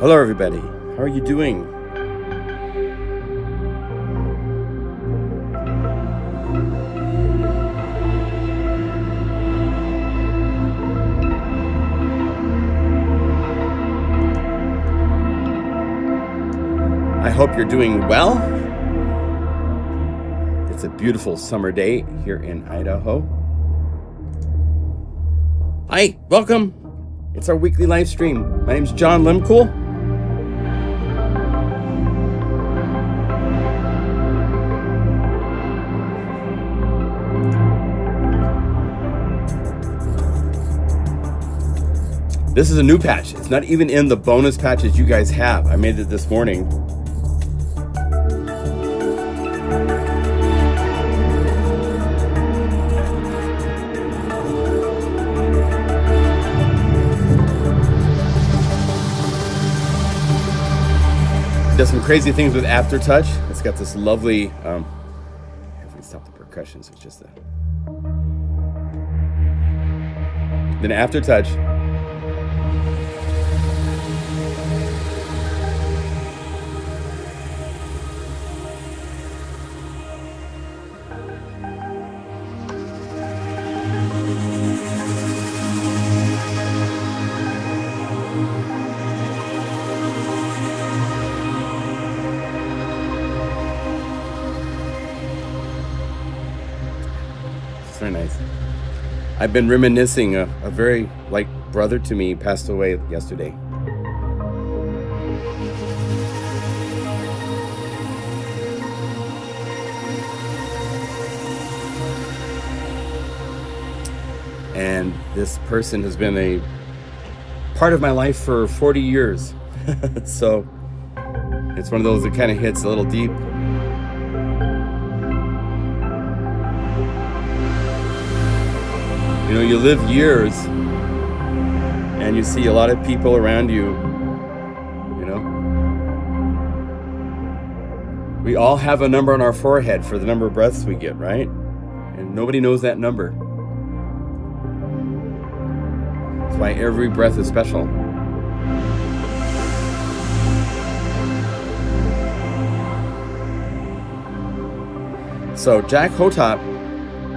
Hello everybody, how are you doing? I hope you're doing well. It's a beautiful summer day here in Idaho. Hi, welcome. It's our weekly live stream. My name's John Limcool. This is a new patch. It's not even in the bonus patches you guys have. I made it this morning. Does some crazy things with Aftertouch. It's got this lovely, if we stop the percussion, so it's just a, then Aftertouch. Very nice. I've been reminiscing. A very like brother to me passed away yesterday. And this person has been a part of my life for 40 years. So it's one of those that kind of hits a little deep. You know, you live years and you see a lot of people around you, you know. We all have a number on our forehead for the number of breaths we get, right? And nobody knows that number. That's why every breath is special. So Jack Hotop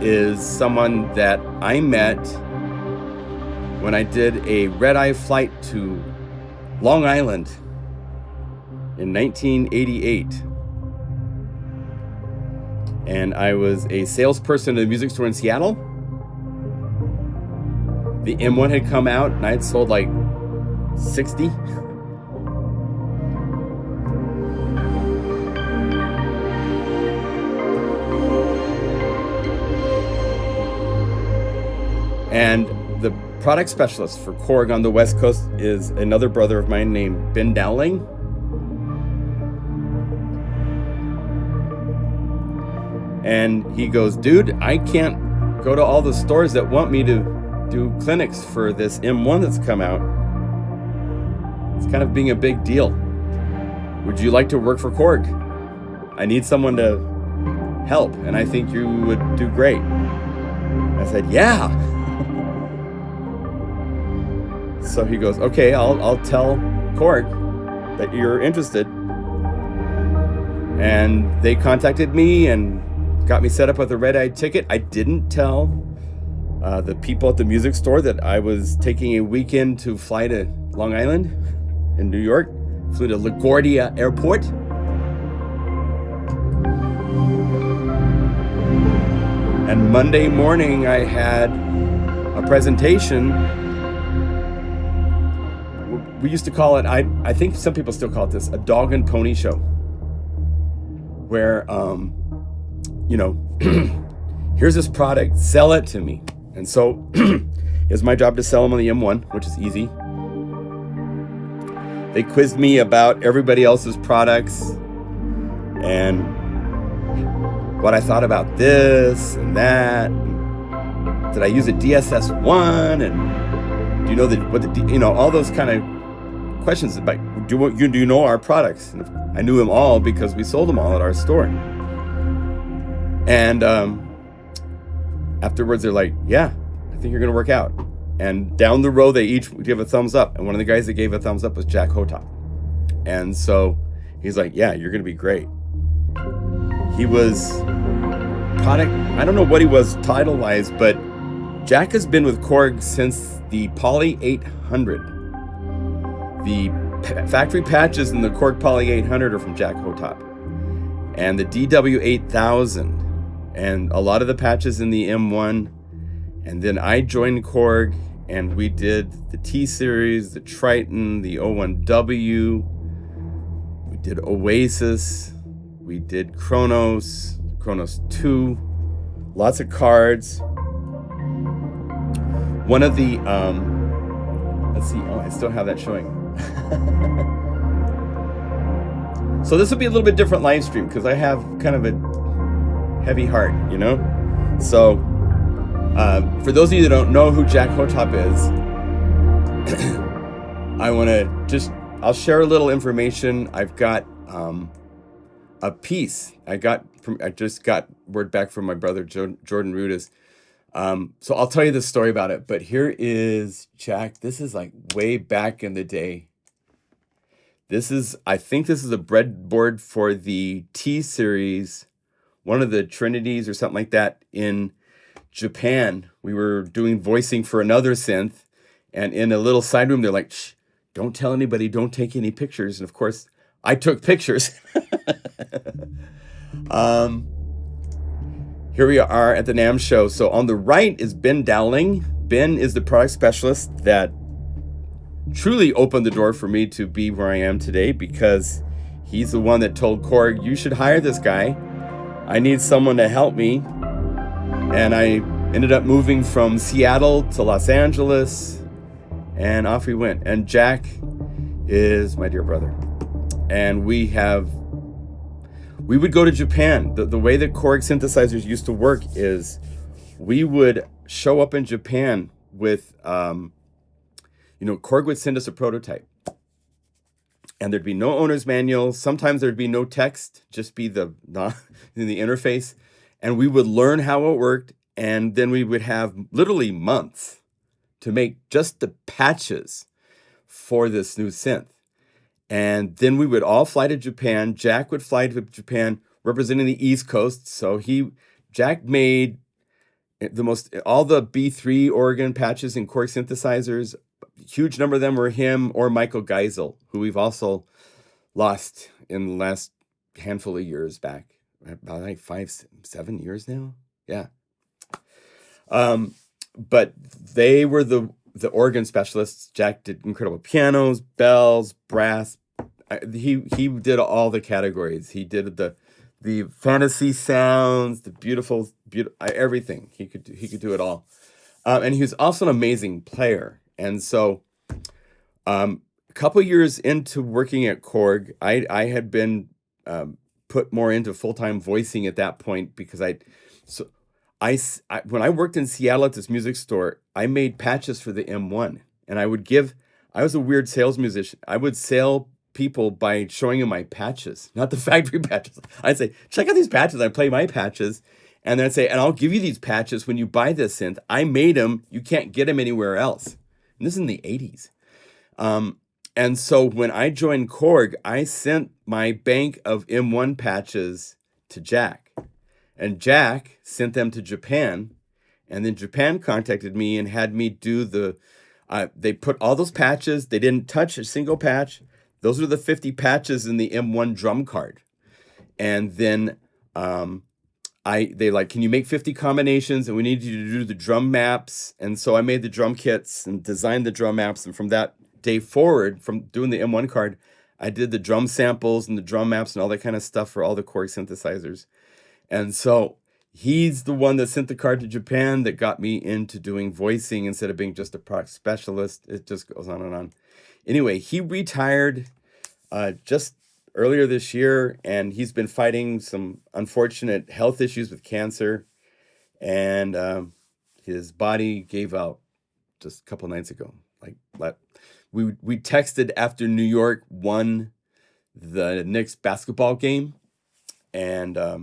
is someone that I met when I did a red-eye flight to Long Island in 1988. And I was a salesperson at a music store in Seattle. The M1 had come out and I had sold like 60. And the product specialist for Korg on the West Coast is another brother of mine named Ben Dowling. And he goes, dude, I can't go to all the stores that want me to do clinics for this M1 that's come out. It's kind of being a big deal. Would you like to work for Korg? I need someone to help, and I think you would do great. I said, yeah. So he goes, okay, I'll tell Korg that you're interested. And they contacted me and got me set up with a red-eye ticket. I didn't tell the people at the music store that I was taking a weekend to fly to Long Island in New York. Flew to LaGuardia Airport. And Monday morning I had a presentation. We used to call it, I think some people still call it this, a dog and pony show. Where, you know, here's this product, sell it to me. And so it's my job to sell them on the M1, which is easy. They quizzed me about everybody else's products and what I thought about this and that. Did I use a DSS1? And do you know you know, all those kind of questions about do you know our products? And I knew them all because we sold them all at our store. And afterwards they're like, yeah, I think you're gonna work out. And down the road they each give a thumbs up, and one of the guys that gave a thumbs up was Jack Hotop. And so he's like, yeah, you're going to be great. He was product, I don't know what he was title-wise, but Jack has been with Korg since the Poly 800. The factory patches in the Korg Poly 800 are from Jack Hotop. And the DW 8000. And a lot of the patches in the M1. And then I joined Korg, and we did the T-Series, the Triton, the O1W. We did Oasis. We did Kronos 2. Lots of cards. One of the, let's see, oh, I still have that showing. So this will be a little bit different live stream because I have kind of a heavy heart, you know? So, for those of you that don't know who Jack Hotop is, I want to I'll share a little information. I've got a piece I just got word back from my brother Jordan Rudis. So I'll tell you the story about it, but here is Jack. This is like way back in the day. I think this is a breadboard for the T-Series, one of the Trinities or something like that in Japan. We were doing voicing for another synth, and in a little side room, they're like, shh, don't tell anybody, don't take any pictures. And of course, I took pictures. Here we are at the NAMM show. So on the right is Ben Dowling. Ben is the product specialist that truly opened the door for me to be where I am today, because he's the one that told Korg, you should hire this guy. I need someone to help me. And I ended up moving from Seattle to Los Angeles, and off we went. And Jack is my dear brother. And we would go to Japan. The way that Korg synthesizers used to work is we would show up in Japan with, Korg would send us a prototype. And there'd be no owner's manual. Sometimes there'd be no text, just be the interface. And we would learn how it worked. And then we would have literally months to make just the patches for this new synth. And then we would all fly to Japan. Jack would fly to Japan representing the East Coast. So Jack made all the B3 organ patches in Korg synthesizers. A huge number of them were him or Michael Geisel, who we've also lost in the last handful of years back. About like 5-7 years now. Yeah. But they were the organ specialists. Jack did incredible pianos, bells, brass. He did all the categories. He did the fantasy sounds, the beautiful everything. He could do it all. And he was also an amazing player. And so a couple years into working at Korg, I had been put more into full-time voicing at that point, because when I worked in Seattle at this music store, I made patches for the M1, and I was a weird sales musician. I would sell people by showing them my patches, not the factory patches. I'd say, check out these patches. I play my patches. And then I'd say, and I'll give you these patches when you buy this synth. I made them. You can't get them anywhere else. And this is in the 80s. And so when I joined Korg, I sent my bank of M1 patches to Jack. And Jack sent them to Japan. And then Japan contacted me and had me do they put all those patches. They didn't touch a single patch. Those are the 50 patches in the M1 drum card. And then they like, can you make 50 combinations? And we need you to do the drum maps. And so I made the drum kits and designed the drum maps. And from that day forward, from doing the M1 card, I did the drum samples and the drum maps and all that kind of stuff for all the Korg synthesizers. And so he's the one that sent the card to Japan that got me into doing voicing instead of being just a product specialist. It just goes on and on. Anyway, he retired just earlier this year, and he's been fighting some unfortunate health issues with cancer, and his body gave out just a couple nights ago. We texted after New York won the Knicks basketball game, and I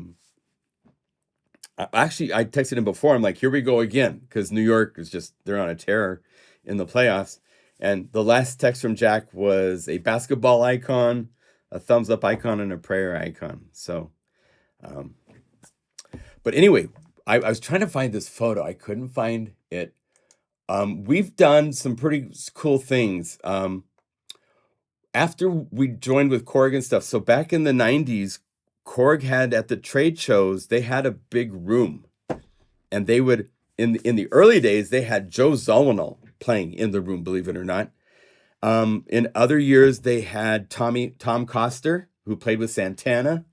texted him before. I'm like, here we go again, because New York is they're on a tear in the playoffs. And the last text from Jack was a basketball icon, a thumbs up icon, and a prayer icon. So, but anyway, I was trying to find this photo. I couldn't find it. We've done some pretty cool things. After we joined with Korg and stuff, so back in the 90s, Korg had at the trade shows, they had a big room. And they would, in the early days, they had Joe Zawinul playing in the room, believe it or not. In other years, they had Tom Coster, who played with Santana.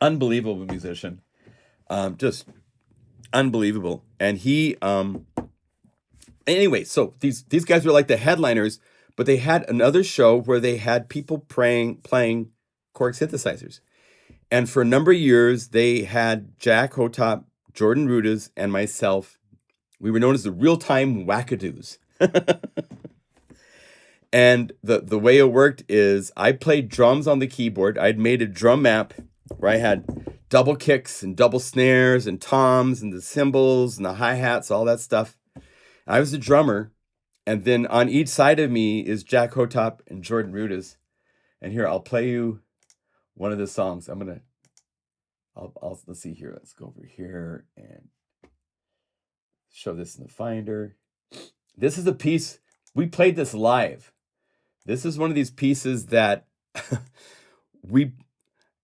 Unbelievable musician. Just unbelievable. And he, anyway, so these guys were like the headliners, but they had another show where they had people playing Korg synthesizers. And for a number of years, they had Jack, Hotop, Jordan Rudas, and myself. We were known as the Real-Time Wackadoos. And the way it worked is I played drums on the keyboard. I'd made a drum map where I had double kicks and double snares and toms and the cymbals and the hi-hats, all that stuff. I was the drummer. And then on each side of me is Jack, Hotop, and Jordan Rudas. And here, I'll play you one of the songs. Let's see here. Let's go over here and show this in the Finder. This is a piece, we played this live. This is one of these pieces that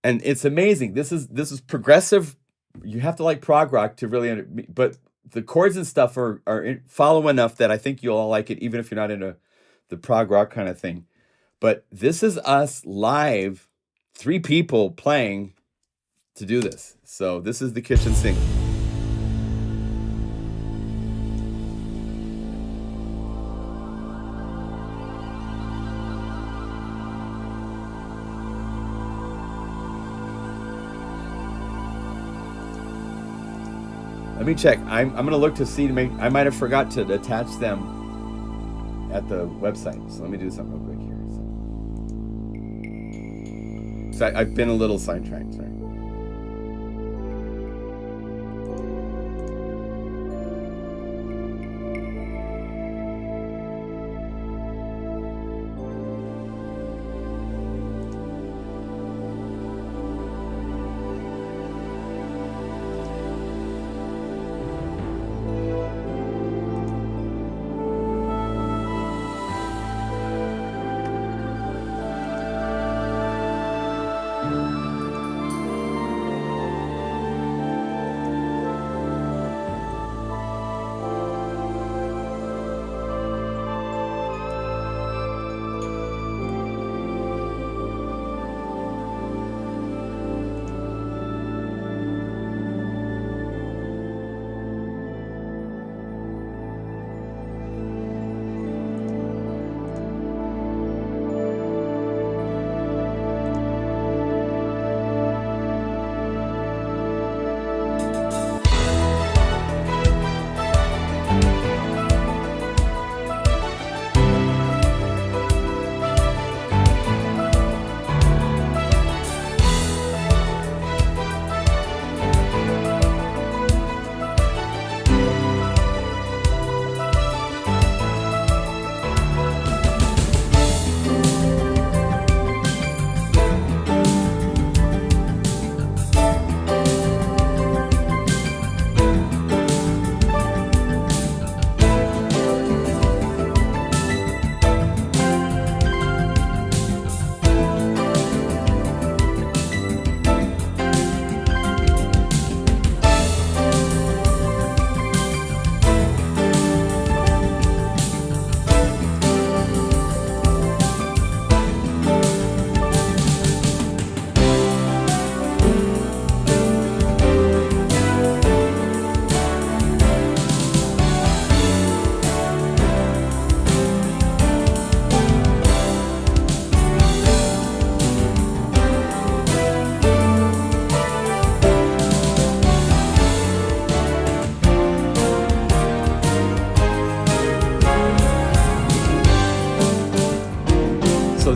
and it's amazing. This is progressive. You have to like prog rock to really, but the chords and stuff are follow enough that I think you'll all like it, even if you're not into the prog rock kind of thing. But this is us live, 3 people playing to do this. So this is the kitchen sink. Let me check. I'm gonna look to see I might have forgot to attach them at the website. So let me do something real quick here. So I've been a little sidetracked, sorry.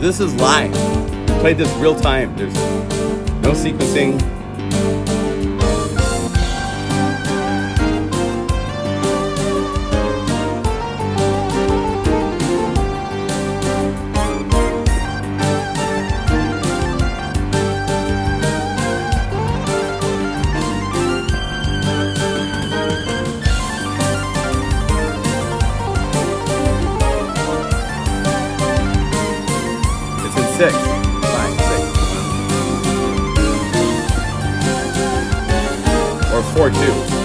This is live. Played this real time. There's no sequencing. or 4.2.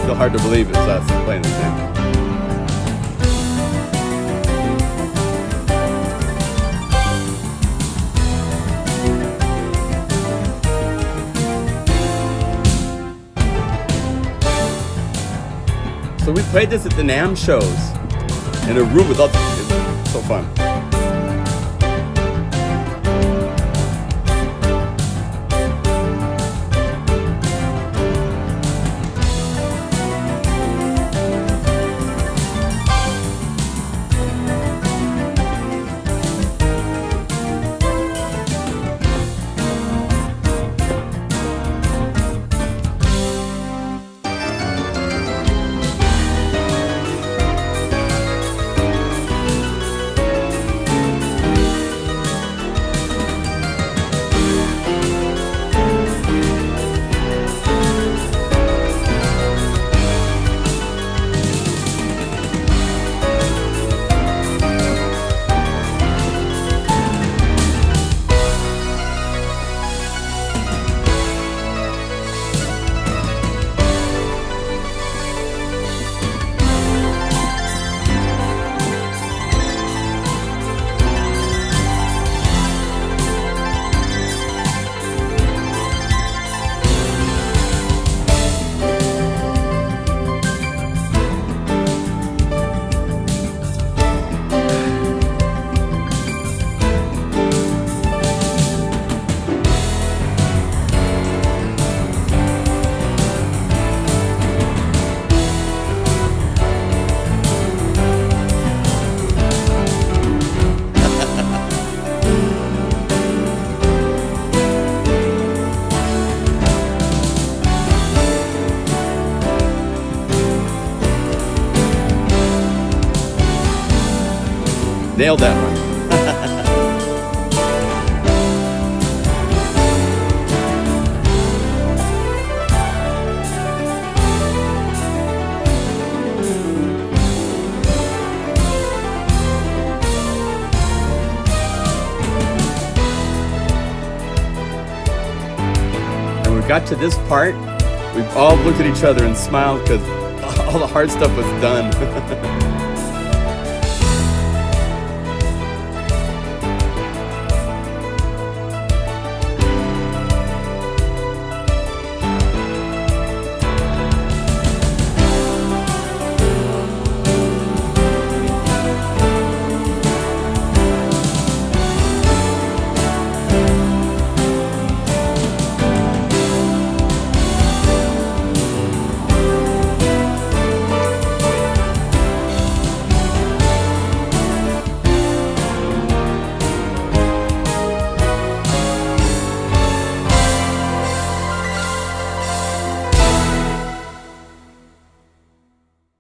Still hard to believe it's us playing this thing. So we played this at the NAMM shows in a room with all. It's so fun. Nailed that one. And when we got to this part, we all looked at each other and smiled because all the hard stuff was done.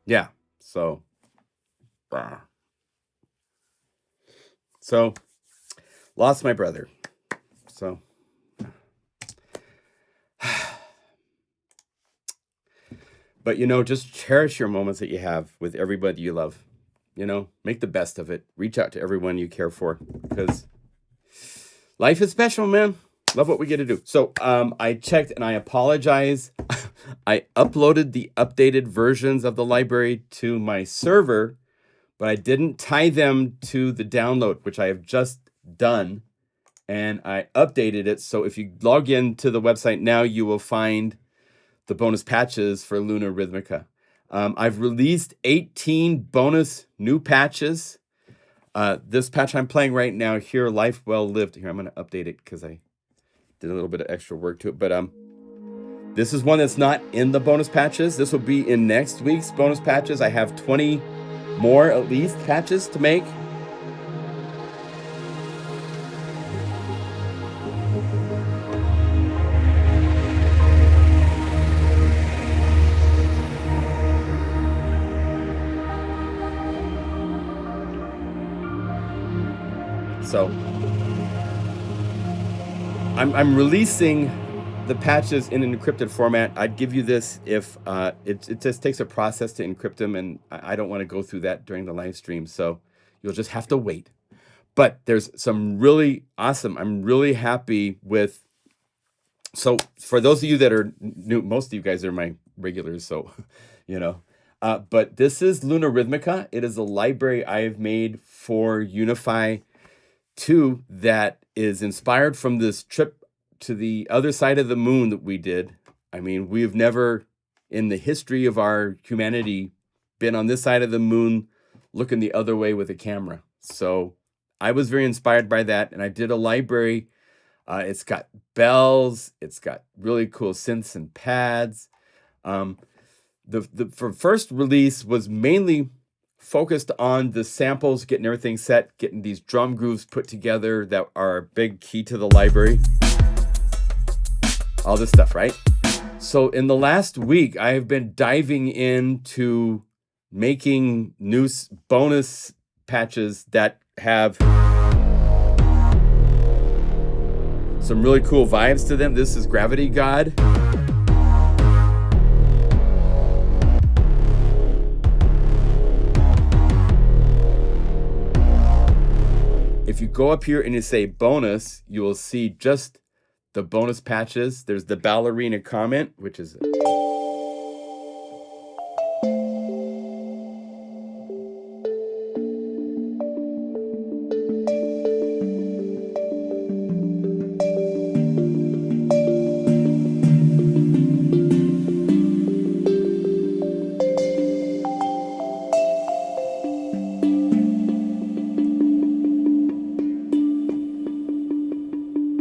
Yeah, so lost my brother. So but just cherish your moments that you have with everybody you love. Make the best of it. Reach out to everyone you care for because life is special, man. Love what we get to do. So I checked and I apologize. I uploaded the updated versions of the library to my server, but I didn't tie them to the download, which I have just done. And I updated it. So if you log in to the website now, you will find the bonus patches for Lunar Rhythmica. I've released 18 bonus new patches. This patch I'm playing right now here, Life Well Lived. Here, I'm going to update it because I did a little bit of extra work to it. But this is one that's not in the bonus patches. This will be in next week's bonus patches. I have 20 more, at least, patches to make. So I'm releasing the patches in an encrypted format. I'd give you this if it just takes a process to encrypt them, and I don't want to go through that during the live stream, so you'll just have to wait. But there's some really awesome, I'm really happy with. So for those of you that are new, most of you guys are my regulars, so you know. But this is Lunar Rhythmica. It is a library I have made for Unify 2 that is inspired from this trip to the other side of the moon that we did. I mean, we have never in the history of our humanity been on this side of the moon looking the other way with a camera. So I was very inspired by that, and I did a library. It's got bells, it's got really cool synths and pads. The first release was mainly focused on the samples, getting everything set, getting these drum grooves put together that are a big key to the library. All this stuff, right? So in the last week, I have been diving into making new bonus patches that have some really cool vibes to them. This is Gravity God. If you go up here and you say bonus, you will see just the bonus patches. There's the ballerina comment, which is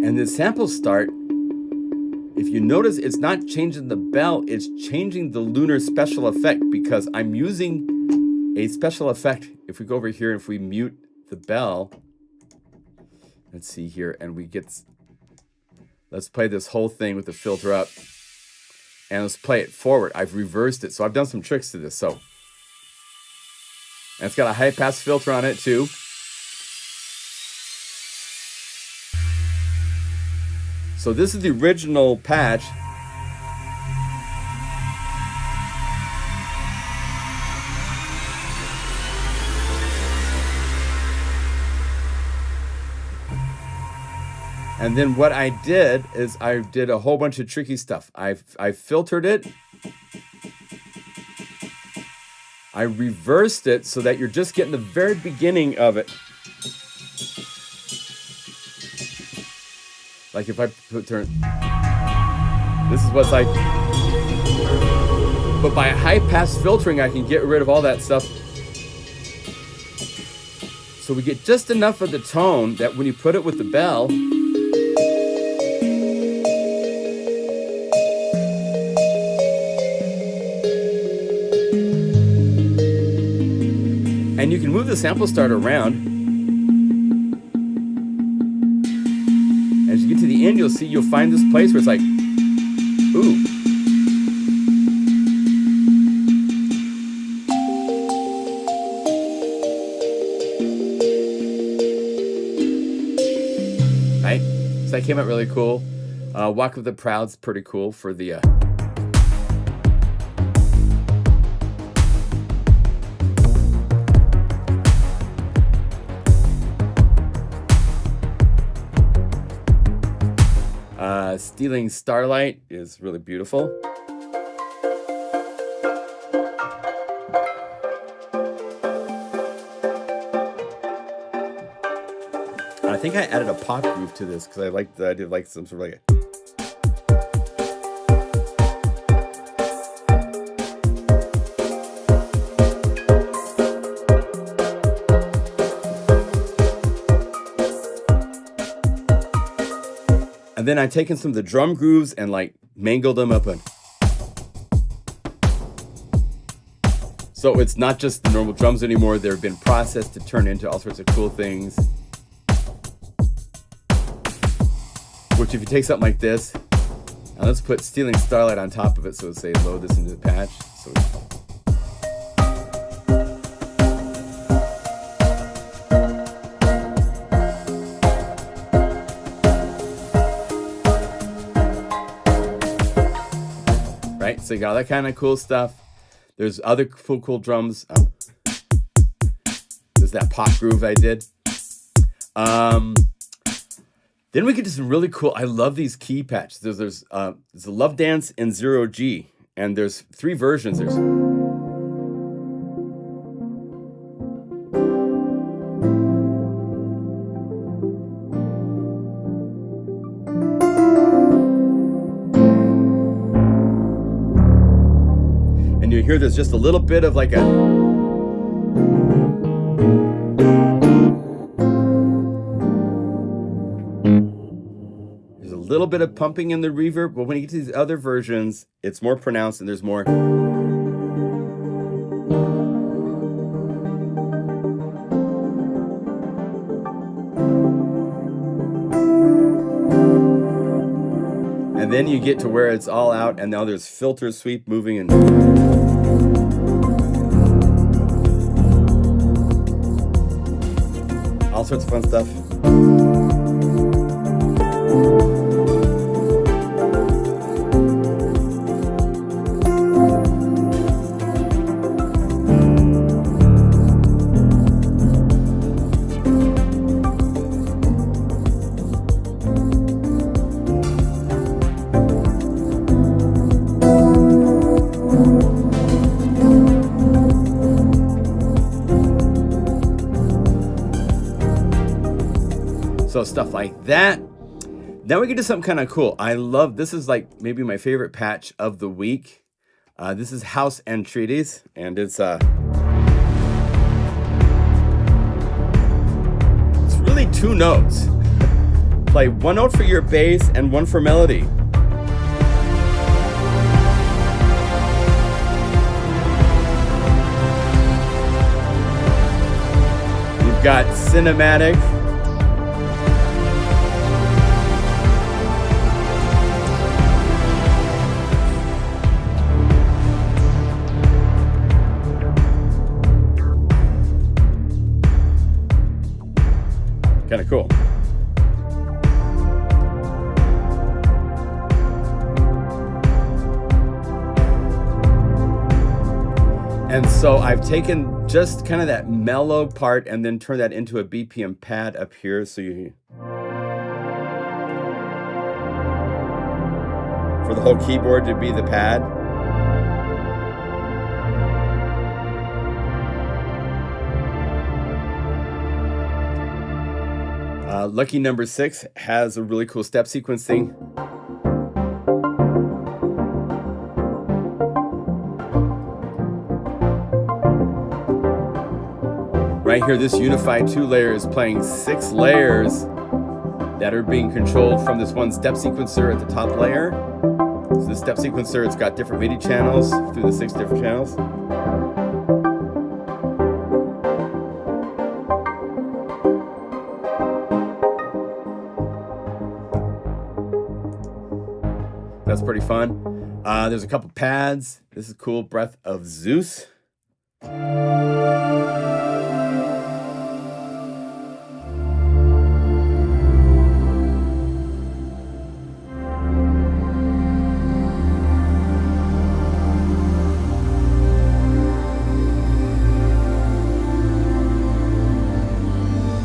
and the sample start. If you notice, it's not changing the bell, it's changing the lunar special effect because I'm using a special effect. If we go over here, if we mute the bell, let's see here, and we get, let's play this whole thing with the filter up, and let's play it forward. I've reversed it, so I've done some tricks to this. So, and it's got a high pass filter on it too. So this is the original patch. And then what I did is I did a whole bunch of tricky stuff. I filtered it. I reversed it so that you're just getting the very beginning of it. Like if I turn, this is what's like. But by high pass filtering, I can get rid of all that stuff. So we get just enough of the tone that when you put it with the bell, and you can move the sample start around. As you get to the end, you'll find this place where it's like, ooh. Right? So that came out really cool. Walk of the Proud's pretty cool for the Stealing Starlight is really beautiful. I think I added a pop groove to this because I did like some sort of like and then I've taken some of the drum grooves and like mangled them up. So it's not just the normal drums anymore. They've been processed to turn into all sorts of cool things. Which if you take something like this, and let's put Stealing Starlight on top of it. So let's say load this into the patch. So So you got that kind of cool stuff. There's other cool drums. There's that pop groove I did. Then we get to some really cool, I love these key patches. There's a Love Dance in 0G, and there's 3 versions. There's and you hear there's just a little bit of like a little bit of pumping in the reverb, but when you get to these other versions, it's more pronounced and there's more. And then you get to where it's all out, and now there's filter sweep moving and all sorts of fun stuff. So stuff like that. Now we get to something kind of cool. I love, this is like maybe my favorite patch of the week. This is House Entreaties, and it's really 2 notes. Play 1 note for your bass and 1 for melody. You've got cinematic. Kind of cool. And so I've taken just kind of that mellow part and then turned that into a BPM pad up here. So you, for the whole keyboard to be the pad. Lucky number 6 has a really cool step sequencing. Right here, this Unify 2 layer is playing 6 layers that are being controlled from this one step sequencer at the top layer. So the step sequencer, it's got different MIDI channels through the 6 different channels. That's pretty fun. There's a couple pads. This is cool. Breath of Zeus.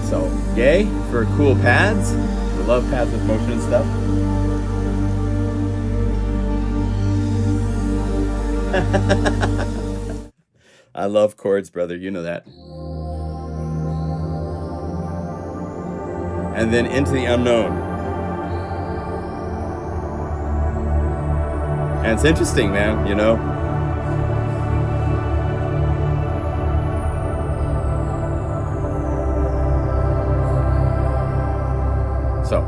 So, yay for cool pads. I love pads with motion and stuff. I love chords, brother. You know that. And then Into the Unknown. And it's interesting, man, you know. So,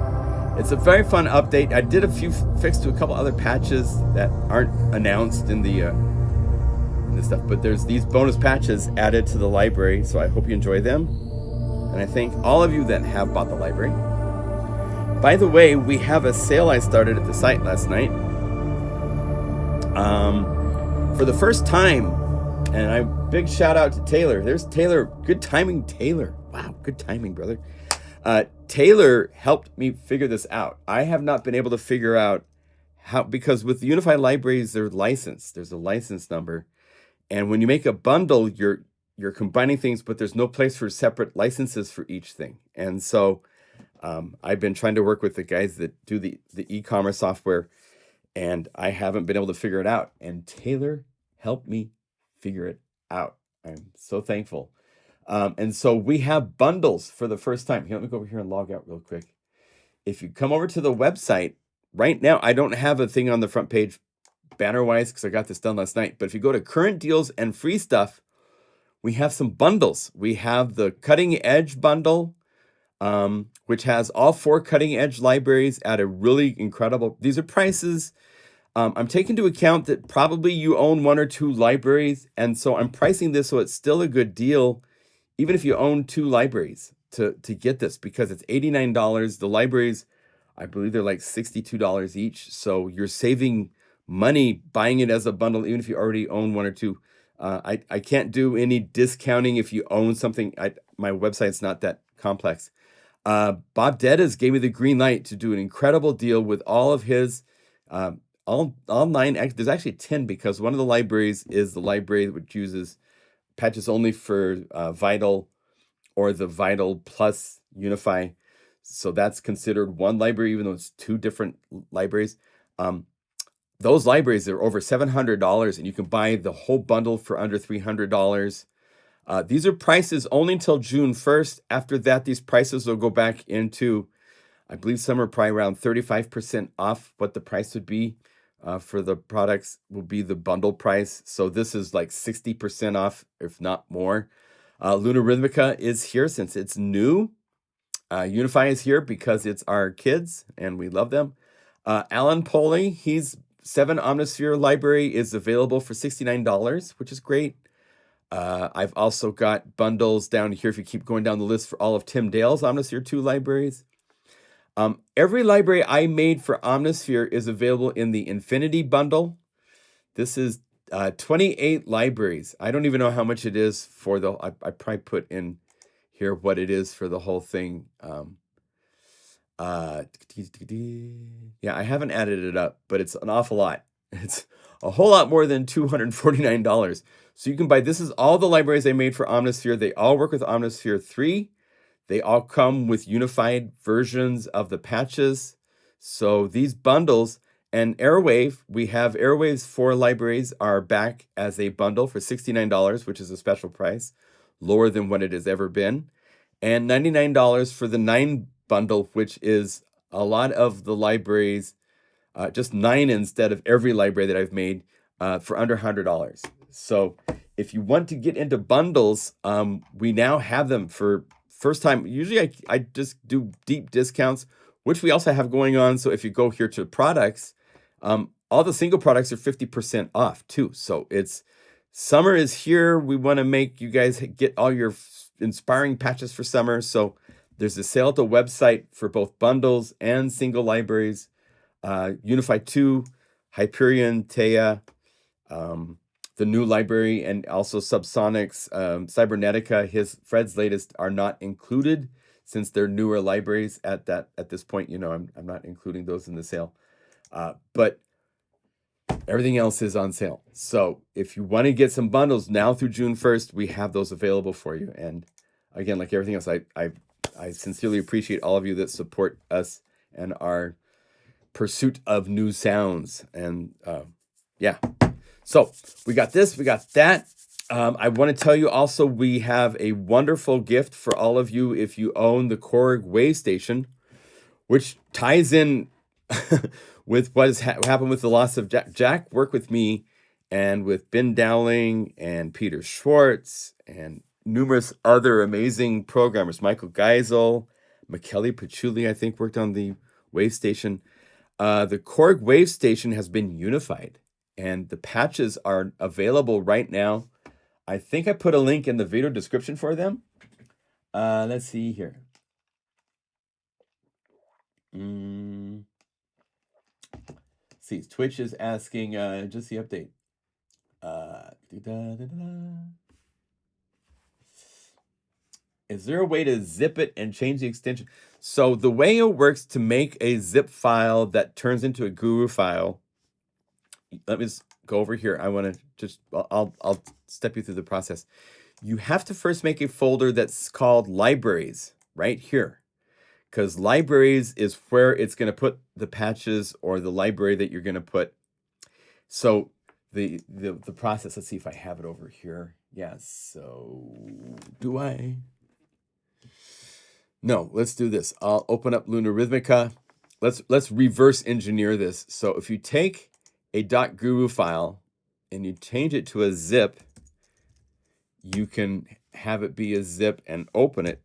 it's a very fun update. I did a few fixes to a couple other patches that aren't announced in the stuff, but there's these bonus patches added to the library, so I hope you enjoy them. And I thank all of you that have bought the library. By the way, we have a sale I started at the site last night. For the first time, and big shout out to Taylor. There's Taylor. Good timing, Taylor. Wow, good timing, brother. Taylor helped me figure this out. I have not been able to figure out because with the Unify Libraries, they're licensed. There's a license number. And when you make a bundle, you're combining things, but there's no place for separate licenses for each thing. And so I've been trying to work with the guys that do the e-commerce software, and I haven't been able to figure it out. And Taylor helped me figure it out. I'm so thankful. And so we have bundles for the first time. Here, let me go over here and log out real quick. If you come over to the website, right now, I don't have a thing on the front page banner-wise because I got this done last night. But if you go to current deals and free stuff, we have some bundles. We have the cutting edge bundle, which has all 4 cutting edge libraries at a really incredible, these are prices. I'm taking into account that probably you own 1 or 2 libraries. And so I'm pricing this so it's still a good deal, even if you own 2 libraries to get this, because it's $89. The libraries, I believe they're like $62 each. So you're saving money buying it as a bundle, even if you already own 1 or 2. I can't do any discounting if you own something. My website's not that complex. Bob Deddes gave me the green light to do an incredible deal with all of his, all 9. There's actually 10 because one of the libraries is the library which uses patches only for Vital or the Vital plus Unify. So that's considered one library, even though it's 2 different libraries. Those libraries are over $700, and you can buy the whole bundle for under $300. These are prices only until June 1st. After that, these prices will go back into, I believe some are probably around 35% off what the price would be for the products will be the bundle price. So this is like 60% off, if not more. Lunar Rhythmica is here since it's new. Unify is here because it's our kids and we love them. Alan Poley, he's 7 Omnisphere library is available for $69, which is great. I've also got bundles down here if you keep going down the list for all of Tim Dale's Omnisphere 2 libraries. Every library I made for Omnisphere is available in the Infinity bundle. This is 28 libraries. I don't even know how much it is for the, I probably put in here what it is for the whole thing. Yeah, I haven't added it up, but it's an awful lot. It's a whole lot more than $249. So you can buy, this is all the libraries I made for Omnisphere. They all work with Omnisphere 3. They all come with unified versions of the patches. So these bundles and Airwave, we have Airwave's 4 libraries are back as a bundle for $69, which is a special price, lower than what it has ever been. And $99 for the 9 bundle, which is a lot of the libraries, just 9 instead of every library that I've made for under $100. So if you want to get into bundles, we now have them for first time. Usually I just do deep discounts, which we also have going on. So if you go here to products, all the single products are 50% off too. So it's summer is here. We want to make you guys get all your inspiring patches for summer. So there's a sale at the website for both bundles and single libraries. Unify 2, Hyperion, Theia, the new library, and also Subsonic's Cybernetica, Fred's latest are not included since they're newer libraries at this point. You know, I'm not including those in the sale. But everything else is on sale. So if you want to get some bundles now through June 1st, we have those available for you. And again, like everything else, I sincerely appreciate all of you that support us and our pursuit of new sounds. And yeah, so we got this, we got that. I want to tell you also, we have a wonderful gift for all of you if you own the Korg Wavestation, which ties in with what has happened with the loss of Jack. Jack worked with me and with Ben Dowling and Peter Schwartz and numerous other amazing programmers. Michael Geisel, Michele Pachuli, I think, worked on the Wavestation. The Korg Wavestation has been unified, and the patches are available right now. I think I put a link in the video description for them. Let's see here. See, Twitch is asking just the update. Is there a way to zip it and change the extension? So the way it works to make a zip file that turns into a Guru file, let me just go over here. I want to just, I'll step you through the process. You have to first make a folder that's called libraries right here, because libraries is where it's going to put the patches or the library that you're going to put. So the process, let's see if I have it over here. Yes. So do I? No, let's do this. I'll open up Lunar Rhythmica. Let's reverse engineer this. So if you take a .guru file and you change it to a zip, you can have it be a zip and open it.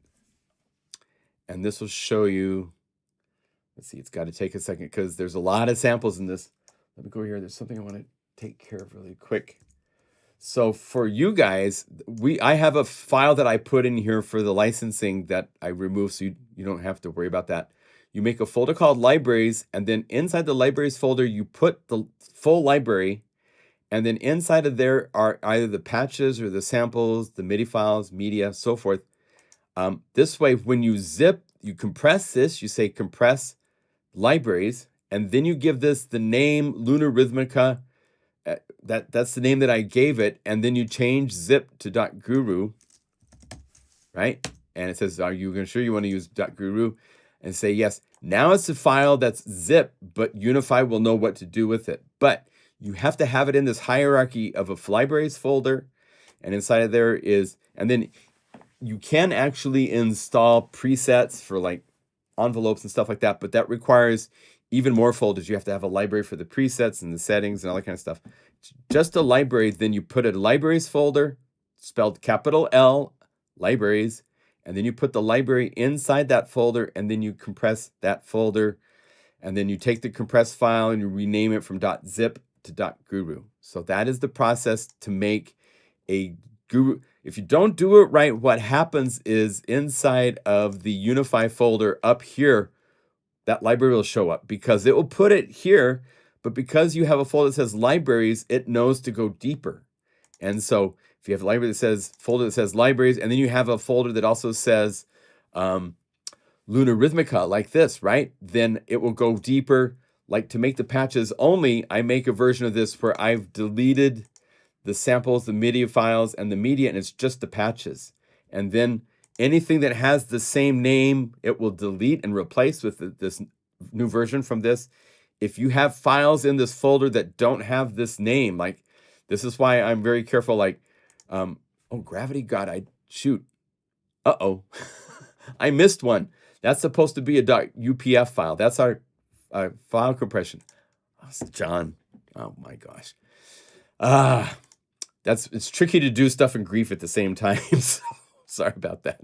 And this will show you, let's see, it's got to take a second because there's a lot of samples in this. Let me go here. There's something I want to take care of really quick. So for you guys, I have a file that I put in here for the licensing that I removed, so you don't have to worry about that. You make a folder called libraries, and then inside the libraries folder, you put the full library, and then inside of there are either the patches or the samples, the MIDI files, media, so forth. This way, when you zip, you compress this, you say compress libraries, and then you give this the name Lunar Rhythmica. That's the name that I gave it, and then you change zip to .guru, right? And it says, are you sure you want to use .guru? And say yes. Now it's a file that's zip, but Unify will know what to do with it. But you have to have it in this hierarchy of a libraries folder, and inside of there is, and then you can actually install presets for like envelopes and stuff like that, but that requires even more folders. You have to have a library for the presets and the settings and all that kind of stuff. Just a library, then you put a libraries folder, spelled capital L, libraries, and then you put the library inside that folder, and then you compress that folder, and then you take the compressed file and you rename it from .zip to .guru. So that is the process to make a Guru. If you don't do it right, what happens is inside of the Unify folder up here, that library will show up because it will put it here, but because you have a folder that says libraries, it knows to go deeper. And so if you have a library that says, folder that says libraries, and then you have a folder that also says Lunar Rhythmica like this, right? Then it will go deeper. Like to make the patches only, I make a version of this where I've deleted the samples, the MIDI files, and the media, and it's just the patches. And then anything that has the same name, it will delete and replace with this new version from this. If you have files in this folder that don't have this name, like this is why I'm very careful, like, oh, Gravity God, shoot. Uh-oh, I missed one. That's supposed to be a .upf file. That's our file compression. Oh, John, oh my gosh. It's tricky to do stuff in Grief at the same time. So sorry about that.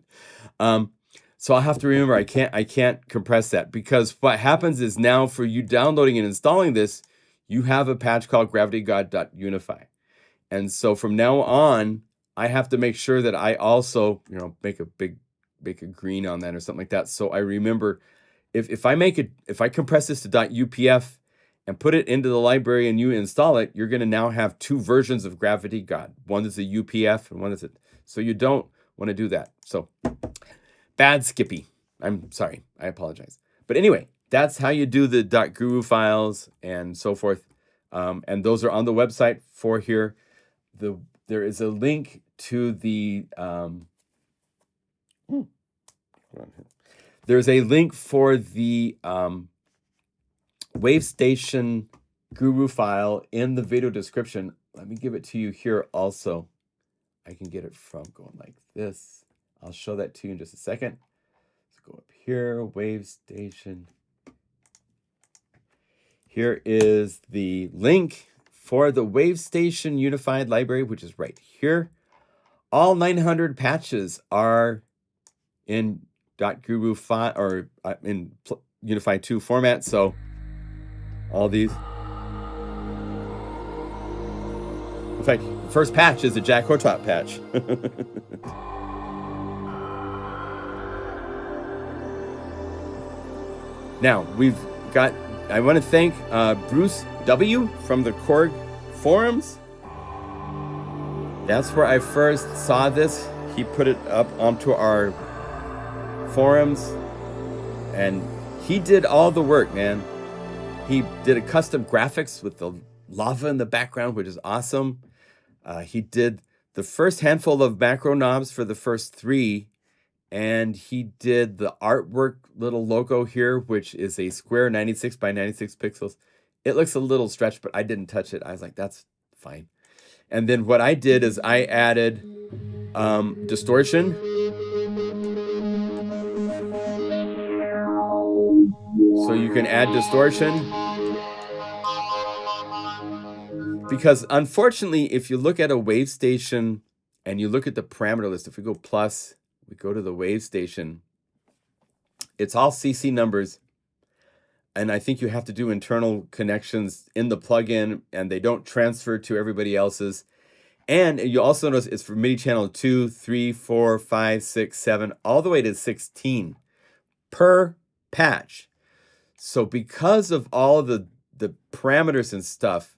So I'll have to remember I can't compress that, because what happens is now for you downloading and installing this, you have a patch called gravitygod.unify. And so from now on, I have to make sure that I also, make a green on that or something like that. So I remember if I compress this to .upf and put it into the library and you install it, you're going to now have two versions of Gravity God. One is a UPF and one is so you don't want to do that. So bad Skippy. I'm sorry. I apologize. But anyway, that's how you do the .guru files and so forth. And those are on the website for here. There is a link to the there's a link for the Wavestation Guru file in the video description. Let me give it to you here also. I can get it from going like this. I'll show that to you in just a second. Let's go up here, Wavestation. Here is the link for the Wavestation Unified Library, which is right here. All 900 patches are in .guru file or in Unify 2 format. So all these. In fact, the first patch is a Jack Hotop patch. Now, I want to thank Bruce W. from the Korg forums. That's where I first saw this. He put it up onto our forums, and he did all the work, man. He did a custom graphics with the lava in the background, which is awesome. He did the first handful of macro knobs for the first 3, and he did the artwork little logo here, which is a square 96 by 96 pixels. It looks a little stretched, but I didn't touch it. I was like, that's fine. And then what I did is I added distortion. So you can add distortion. Because unfortunately, if you look at a Wavestation and you look at the parameter list, if we go plus, we go to the Wavestation, it's all CC numbers. And I think you have to do internal connections in the plugin, and they don't transfer to everybody else's. And you also notice it's for MIDI channel 2, 3, 4, 5, 6, 7, all the way to 16 per patch. So because of all the parameters and stuff,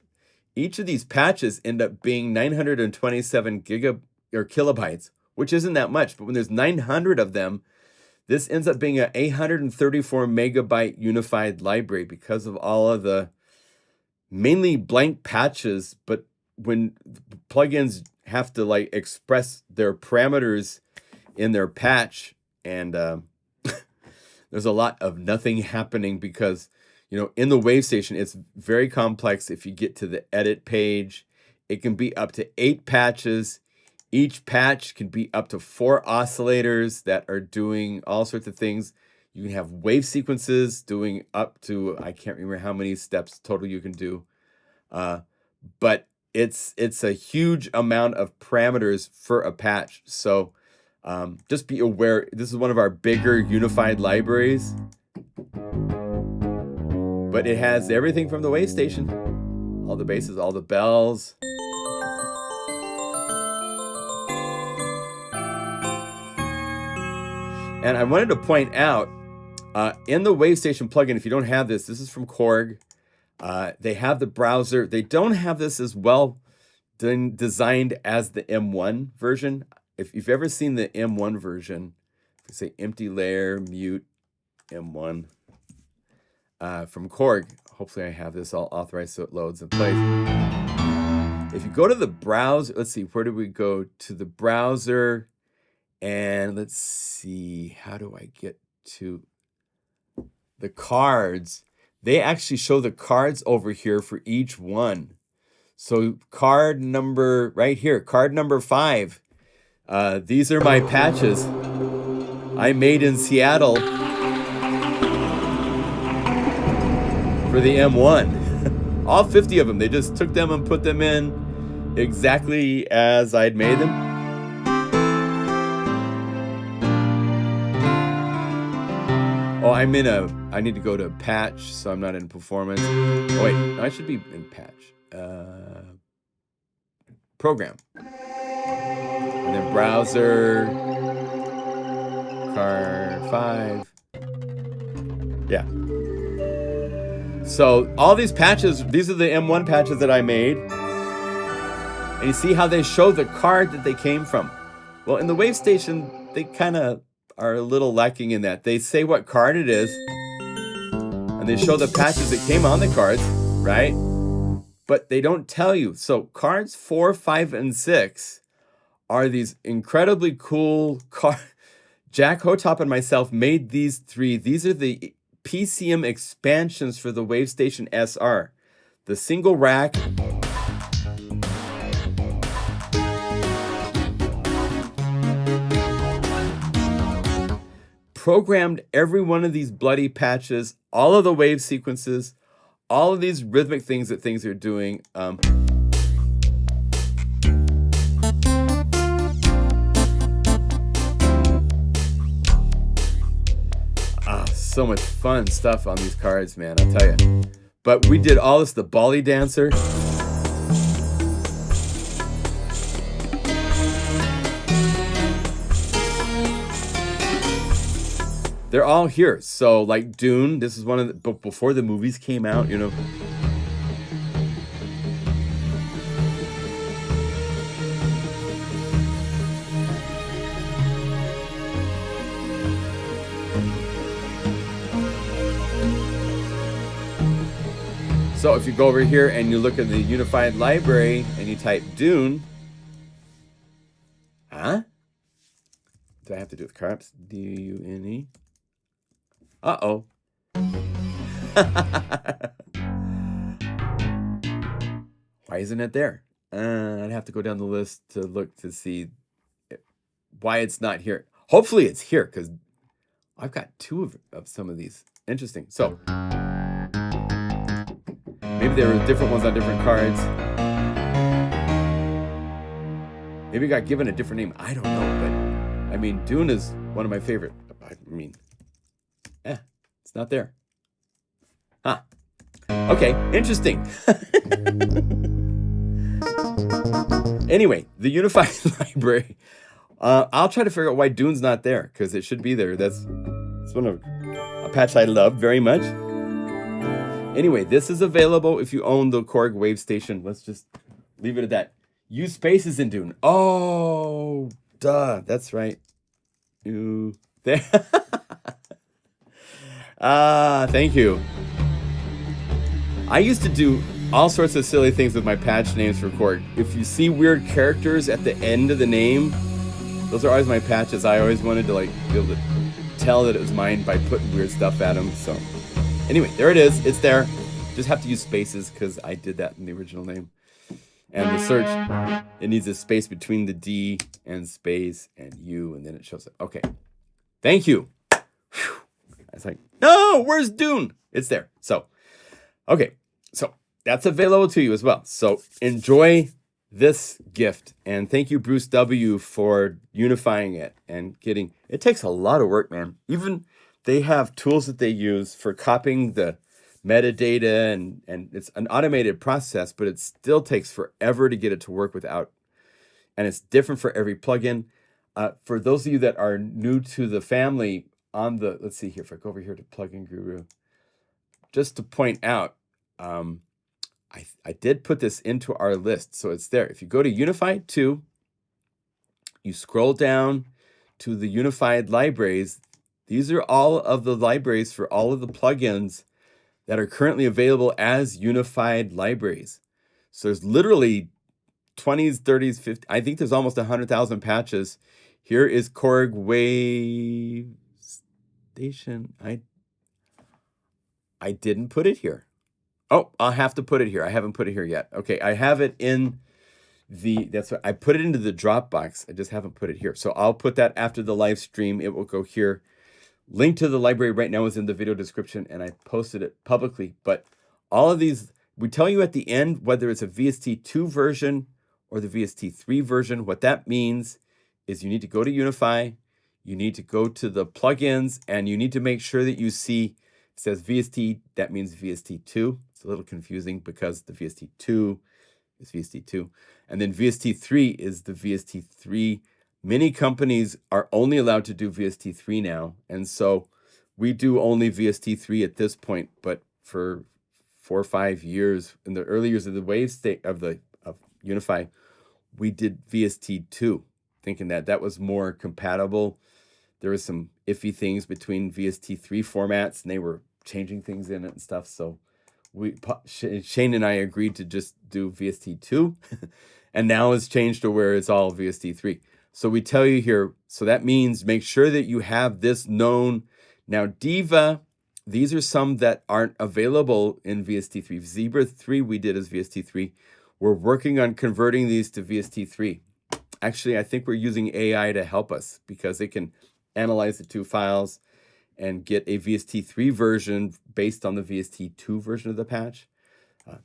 each of these patches end up being 927 kilobytes, which isn't that much. But when there's 900 of them, this ends up being an 834 megabyte unified library because of all of the mainly blank patches. But when plugins have to like express their parameters in their patch, and there's a lot of nothing happening because, you know, in the Wavestation, it's very complex. If you get to the edit page, it can be up to 8 patches. Each patch can be up to 4 oscillators that are doing all sorts of things. You can have wave sequences doing up to, I can't remember how many steps total you can do. But it's a huge amount of parameters for a patch. So just be aware, this is one of our bigger unified libraries. But it has everything from the Wavestation. All the basses, all the bells. And I wanted to point out, in the Wavestation plugin, if you don't have this, this is from Korg. They have the browser. They don't have this as well designed as the M1 version. If you've ever seen the M1 version, say empty layer, mute, M1, from Korg. Hopefully I have this all authorized so it loads and plays. If you go to the browser, let's see, where do we go? To the browser. And let's see, how do I get to the cards? They actually show the cards over here for each one. So card number, right here, card number 5. These are my patches I made in Seattle for the M1. All 50 of them. They just took them and put them in exactly as I'd made them. Oh, I need to go to patch, so I'm not in performance. Oh, wait, I should be in patch. Program. And then browser, card 5. Yeah. So all these patches, these are the M1 patches that I made. And you see how they show the card that they came from. Well, in the Wavestation, they kind of are a little lacking in that. They say what card it is, and they show the patches that came on the cards, right? But they don't tell you. So cards 4, 5, and 6 are these incredibly cool cards. Jack Hotop and myself made these 3. These are the PCM expansions for the Wavestation SR. The single rack, programmed every one of these bloody patches, all of the wave sequences, all of these rhythmic things that things are doing. So much fun stuff on these cards, man, I'll tell you. But we did all this, the Bali Dancer. They're all here. So like Dune, this is one of the, before the movies came out, you know. So if you go over here and you look at the Unified Library and you type Dune, do I have to do with carps? D-U-N-E. Uh-oh. Why isn't it there? I'd have to go down the list to look to see why it's not here. Hopefully it's here, because I've got two of some of these. Interesting. So maybe there were different ones on different cards. Maybe it got given a different name. I don't know, but I mean, Dune is one of my favorite. I mean, it's not there. Huh. Okay, interesting. Anyway, the Unified Library. I'll try to figure out why Dune's not there, because it should be there. It's one of a patch I love very much. Anyway, this is available if you own the Korg Wavestation. Let's just leave it at that. Use spaces in Dune. Oh, duh. That's right. You there. Thank you. I used to do all sorts of silly things with my patch names for Korg. If you see weird characters at the end of the name, those are always my patches. I always wanted to be able to tell that it was mine by putting weird stuff at them. So anyway, there it is. It's there. Just have to use spaces because I did that in the original name. And the search, it needs a space between the D and space and U, and then it shows it. Okay. Thank you. Whew. I was like, no, where's Dune? It's there. So, okay. So that's available to you as well. So enjoy this gift. And thank you, Bruce W., for unifying it and getting, it takes a lot of work, man. Even they have tools that they use for copying the metadata, and it's an automated process, but it still takes forever to get it to work without, and it's different for every plugin. For those of you that are new to the family, let's see here, if I go over here to PlugInGuru, just to point out, I did put this into our list, so it's there. If you go to Unify 2, you scroll down to the Unified Libraries. These are all of the libraries for all of the plugins that are currently available as Unified Libraries. So there's literally 20s, 30s, 50s. I think there's almost 100,000 patches. Here is Korg Wavestation. I didn't put it here. Oh, I'll have to put it here. I haven't put it here yet. Okay, I have it in that's what I put it into the Dropbox. I just haven't put it here. So I'll put that after the live stream. It will go here. Link to the library right now is in the video description, and I posted it publicly. But all of these, we tell you at the end whether it's a VST2 version or the VST3 version. What that means is you need to go to Unify, you need to go to the plugins, and you need to make sure that you see, it says VST, that means VST2. It's a little confusing because the VST2 is VST2, and then VST3 is the VST3. Many companies are only allowed to do VST3 now, and so we do only VST3 at this point. But for 4 or 5 years, in the early years of the wave state of Unify, we did VST2, thinking that that was more compatible. There was some iffy things between VST3 formats, and they were changing things in it and stuff. So Shane and I agreed to just do VST2, and now it's changed to where it's all VST3. So we tell you here, so that means make sure that you have this known. Now, Diva, these are some that aren't available in VST3. Zebra 3 we did as VST3. We're working on converting these to VST3. Actually, I think we're using AI to help us because it can analyze the two files and get a VST3 version based on the VST2 version of the patch.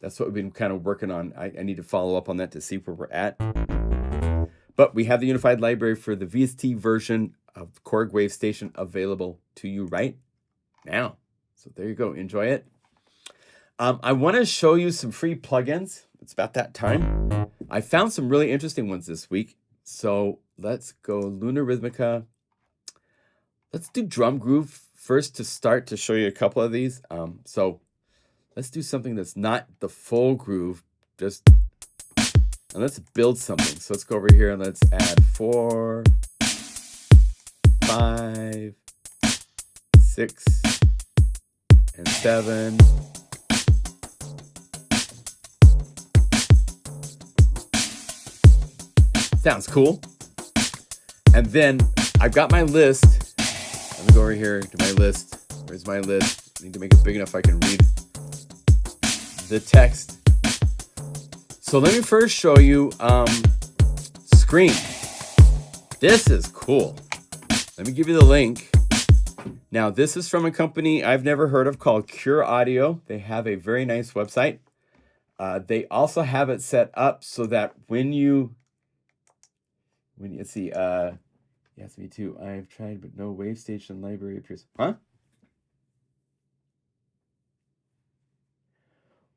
That's what we've been kind of working on. I need to follow up on that to see where we're at. But we have the Unified Library for the VST version of Korg Wavestation available to you right now. So there you go. Enjoy it. I want to show you some free plugins. It's about that time. I found some really interesting ones this week. So let's go Lunar Rhythmica. Let's do Drum Groove first to start to show you a couple of these. So let's do something that's not the full groove, and let's build something. So let's go over here and let's add 4, 5, 6, and 7. Sounds cool. And then I've got my list. Let me go over here to my list. Where's my list? I need to make it big enough I can read the text. So let me first show you Screen. This is cool. Let me give you the link. Now, this is from a company I've never heard of called Cure Audio. They have a very nice website. They also have it set up so that when you see, yes, me too. I've tried, but no Wavestation library appears. Huh?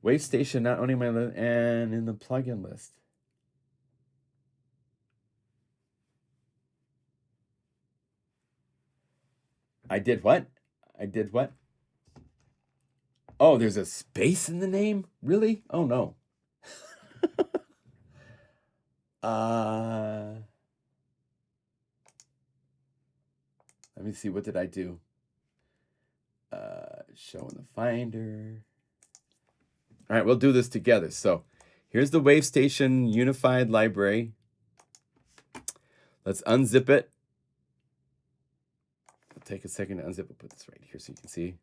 Wavestation not only my list and in the plugin list. I did what? I did what? Oh, there's a space in the name? Really? Oh no. Let me see, what did I do? Show in the Finder. All right, we'll do this together. So here's the Wavestation Unified Library. Let's unzip it. It'll take a second to unzip it. Put this right here so you can see.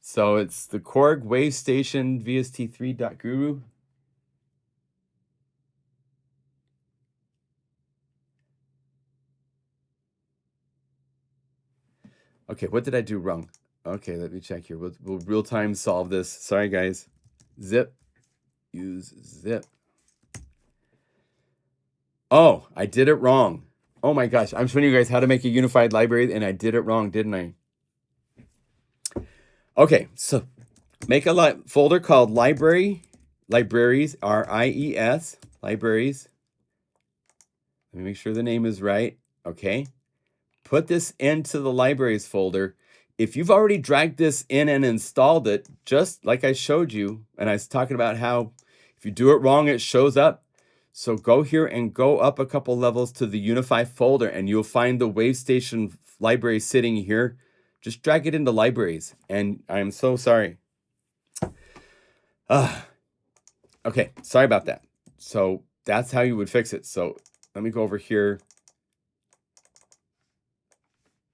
So it's the Korg Wavestation VST3.guru. Okay, what did I do wrong? Okay, let me check here. We'll real-time solve this. Sorry, guys. Zip. Use zip. Oh, I did it wrong. Oh my gosh, I'm showing you guys how to make a unified library, and I did it wrong, didn't I? Okay, so make a folder called libraries, R-I-E-S, libraries. Let me make sure the name is right. Okay. Put this into the libraries folder. If you've already dragged this in and installed it, just like I showed you, and I was talking about how if you do it wrong, it shows up. So go here and go up a couple levels to the Unify folder, and you'll find the Wavestation library sitting here. Just drag it into libraries, and I'm so sorry. Okay, sorry about that. So that's how you would fix it. So let me go over here.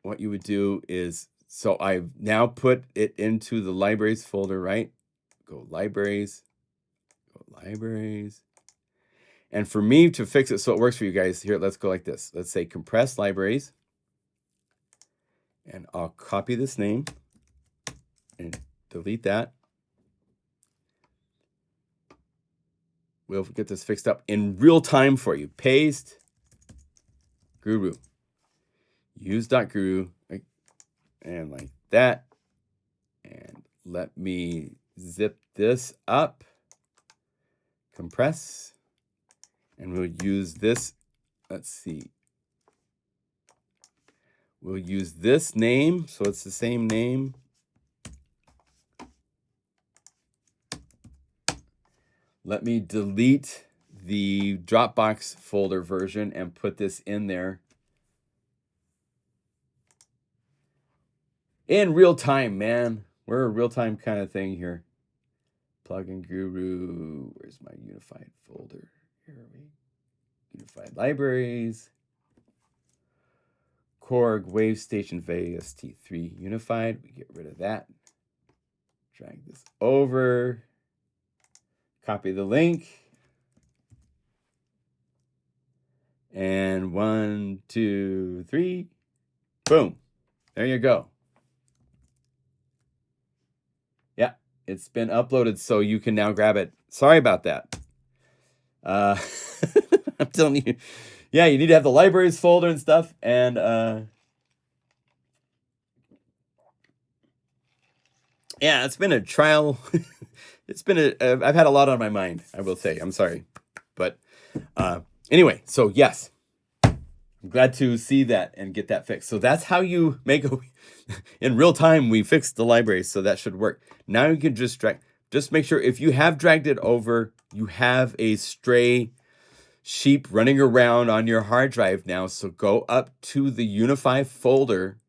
What you would do is, so I've now put it into the libraries folder, right? Go libraries, go libraries. And for me to fix it so it works for you guys, here, let's go like this. Let's say compress libraries. And I'll copy this name and delete that. We'll get this fixed up in real time for you. Paste, guru. Use.guru, and like that. And let me zip this up. Compress. And we'll use this. Let's see. We'll use this name, so it's the same name. Let me delete the Dropbox folder version and put this in there. In real time, man. We're a real-time kind of thing here. PlugInGuru. Where's my unified folder? Here are we. Unified libraries. Korg Wavestation VST3 Unified. We get rid of that. Drag this over. Copy the link. And 1, 2, 3. Boom. There you go. Yeah, it's been uploaded, so you can now grab it. Sorry about that. I'm telling you. Yeah, you need to have the libraries folder and stuff. And yeah, it's been a trial. It's been I've had a lot on my mind, I will say. I'm sorry. But anyway, so yes. I'm glad to see that and get that fixed. So that's how you make in real time, we fixed the library, so that should work. Now you can just drag, just make sure if you have dragged it over, you have a stray sheep running around on your hard drive now. So go up to the Unify folder,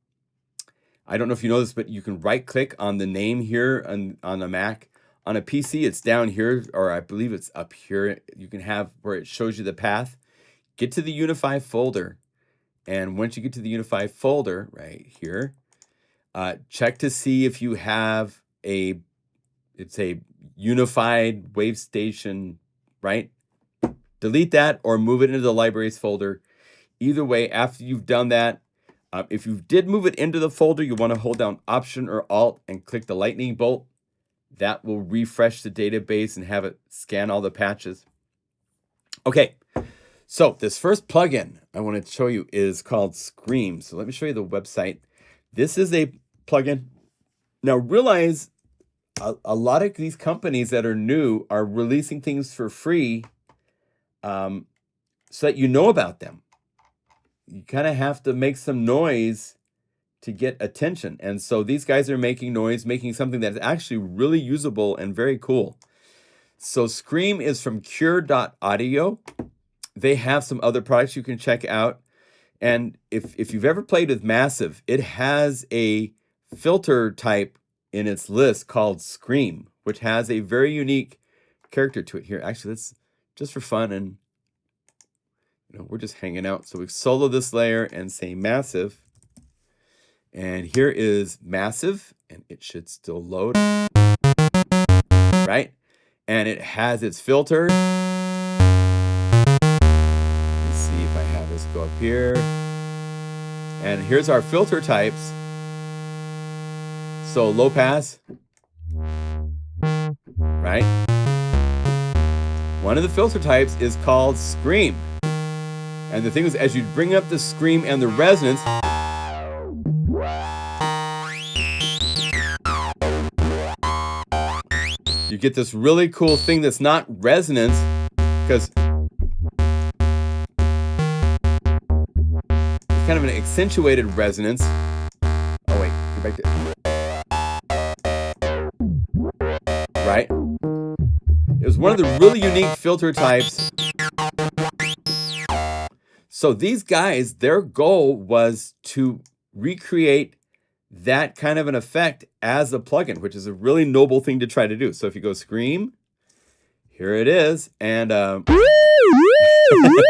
I don't know if you know this, but you can right click on the name here on a Mac. On a PC, it's down here, or I believe it's up here. You can have where it shows you the path. Get to the Unify folder. And once you get to the Unify folder right here, check to see if you have it's a Unified Wavestation, right? Delete that or move it into the libraries folder. Either way, after you've done that, if you did move it into the folder, you want to hold down Option or Alt and click the lightning bolt. That will refresh the database and have it scan all the patches. Okay, so this first plugin I want to show you is called Scream. So let me show you the website. This is a plugin. Now realize a lot of these companies that are new are releasing things for free so that you know about them. You kind of have to make some noise to get attention. And so these guys are making noise, making something that's actually really usable and very cool. So Scream is from Cure.audio. They have some other products you can check out. And if you've ever played with Massive, it has a filter type in its list called Scream, which has a very unique character to it. Here, actually, let's just for fun, and we're just hanging out. So we solo this layer and say Massive. And here is Massive, and it should still load, right? And it has its filter. Let's see if I have this go up here. And here's our filter types. So low pass, right? One of the filter types is called Scream. And the thing is, as you bring up the scream and the resonance, you get this really cool thing that's not resonance, because it's kind of an accentuated resonance. Oh wait, get back to right? It was one of the really unique filter types. So these guys, their goal was to recreate that kind of an effect as a plugin, which is a really noble thing to try to do. So if you go Scream, here it is, and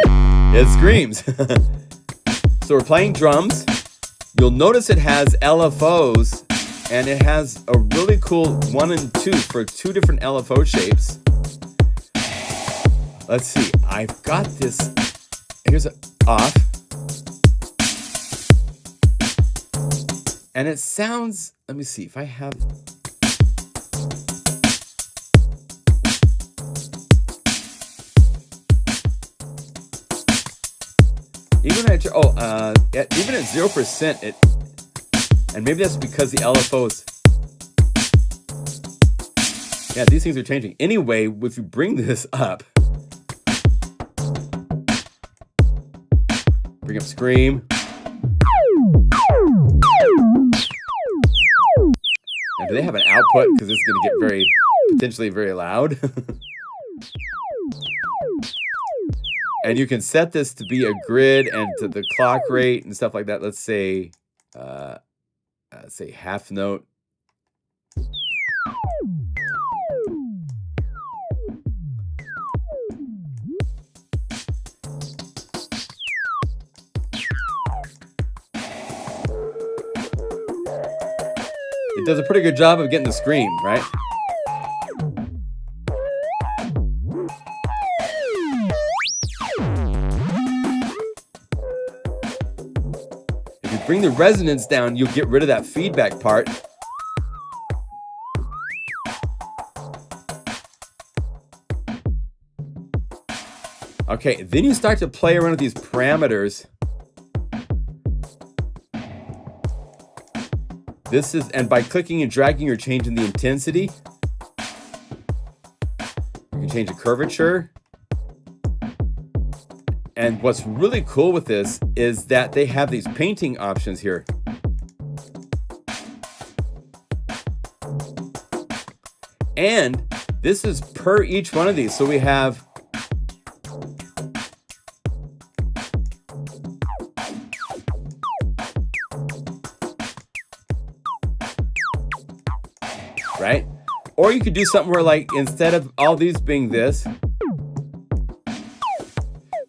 it screams. So we're playing drums. You'll notice it has LFOs, and it has a really cool 1 and 2 for 2 different LFO shapes. Let's see, I've got this. Here's an off. And it sounds, let me see if I have. Even at even at 0%, it, and maybe that's because the LFOs. Yeah, these things are changing. Anyway, if you bring this up, bring up Scream. And do they have an output? Because this is going to get potentially very loud. And you can set this to be a grid and to the clock rate and stuff like that. Let's say half note. It does a pretty good job of getting the scream, right? If you bring the resonance down, you'll get rid of that feedback part. Okay, then you start to play around with these parameters. This is, and by clicking and dragging, you're changing the intensity. You can change the curvature. And what's really cool with this is that they have these painting options here. And this is per each one of these. So we have right? Or you could do something where, like, instead of all these being this,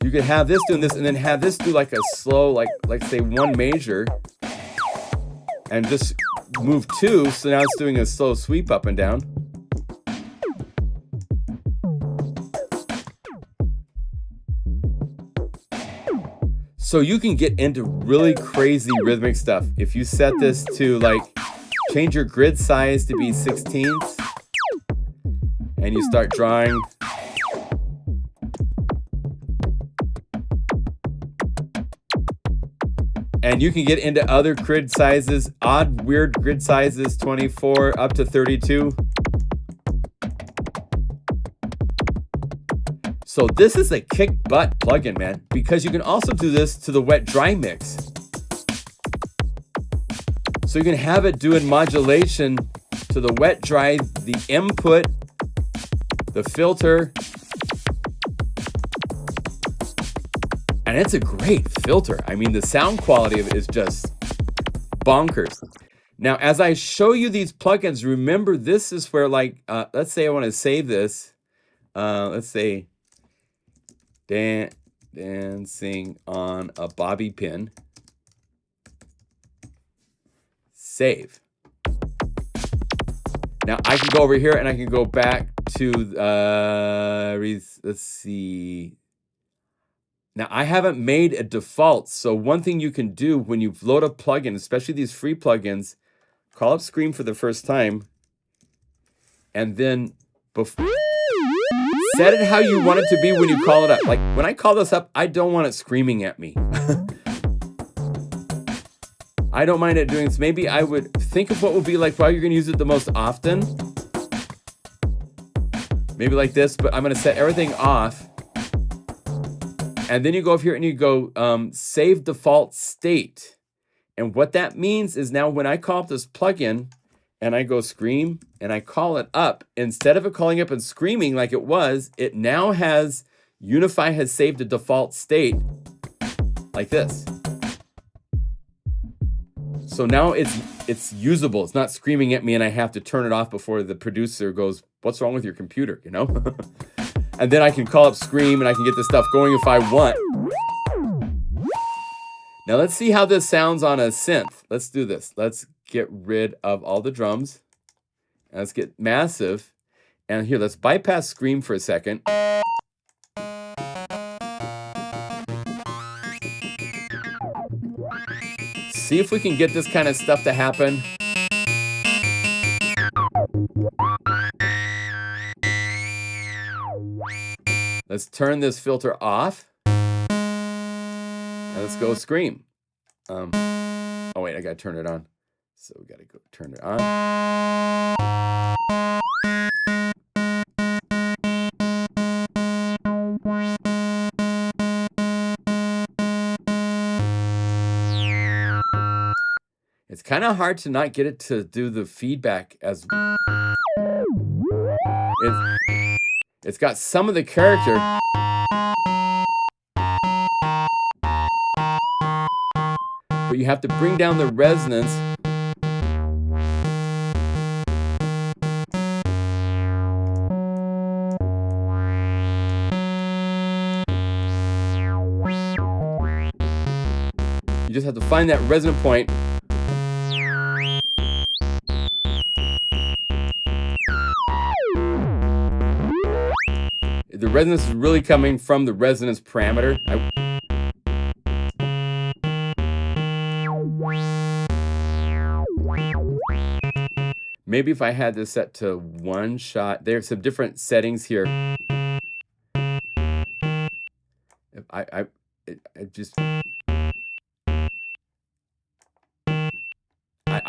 you could have this doing this, and then have this do like a slow, like say 1 major, and just move 2, so now it's doing a slow sweep up and down. So you can get into really crazy rhythmic stuff. If you set this to, like, change your grid size to be 16ths, and you start drawing. And you can get into other grid sizes, odd, weird grid sizes, 24 up to 32. So this is a kick butt plugin, man, because you can also do this to the wet dry mix. So you can have it doing modulation to the wet dry, the input, the filter. And it's a great filter. I mean, the sound quality of it is just bonkers. Now, as I show you these plugins, remember this is where, like, let's say I want to save this. Let's say dancing on a bobby pin. Save. Now I can go over here and I can go back to, let's see. Now I haven't made a default. So one thing you can do when you load a plugin, especially these free plugins, call up Scream for the first time, and then set it how you want it to be when you call it up. Like when I call this up, I don't want it screaming at me. I don't mind it doing this. Maybe I would think of what would be like while you're gonna use it the most often. Maybe like this, but I'm gonna set everything off. And then you go over here and you go save default state. And what that means is now when I call up this plugin and I go Scream and I call it up, instead of it calling up and screaming like it was, it now has, Unify has saved a default state like this. So now it's usable. It's not screaming at me and I have to turn it off before the producer goes, "What's wrong with your computer?" You know? And then I can call up Scream and I can get this stuff going if I want. Now let's see how this sounds on a synth. Let's do this. Let's get rid of all the drums. And let's get massive. And here, let's bypass Scream for a second. See if we can get this kind of stuff to happen. Let's turn this filter off. And let's go Scream. Oh wait, I gotta turn it on. So we gotta go turn it on. It's kind of hard to not get it to do the feedback as it's got some of the character. But you have to bring down the resonance. You just have to find that resonant point. The resonance is really coming from the resonance parameter. Maybe if I had this set to 1 shot, there's some different settings here. If I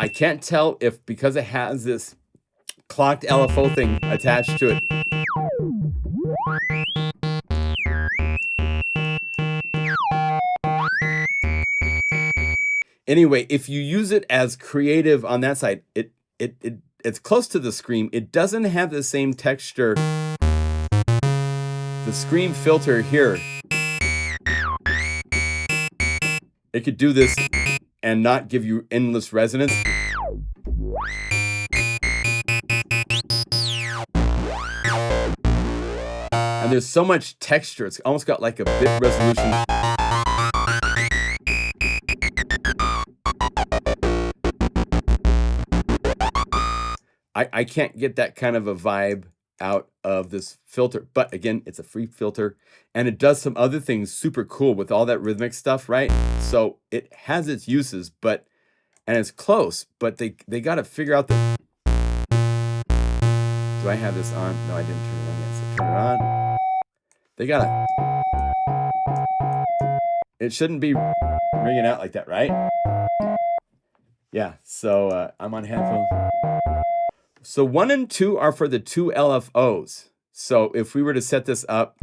can't tell if, because it has this clocked LFO thing attached to it. Anyway, if you use it as creative on that side, it's close to the Scream. It doesn't have the same texture. The Scream filter here, it could do this and not give you endless resonance. there's so much texture. It's almost got like a bit resolution. I can't get that kind of a vibe out of this filter, but again, it's a free filter and it does some other things super cool with all that rhythmic stuff, right? So it has its uses, but, and it's close, but they got to figure out the, do I have this on? No, I didn't turn it on yet, so turn it on. They gotta, it shouldn't be ringing out like that, right? Yeah, so I'm on headphones. So 1 and 2 are for the 2 LFOs. So if we were to set this up,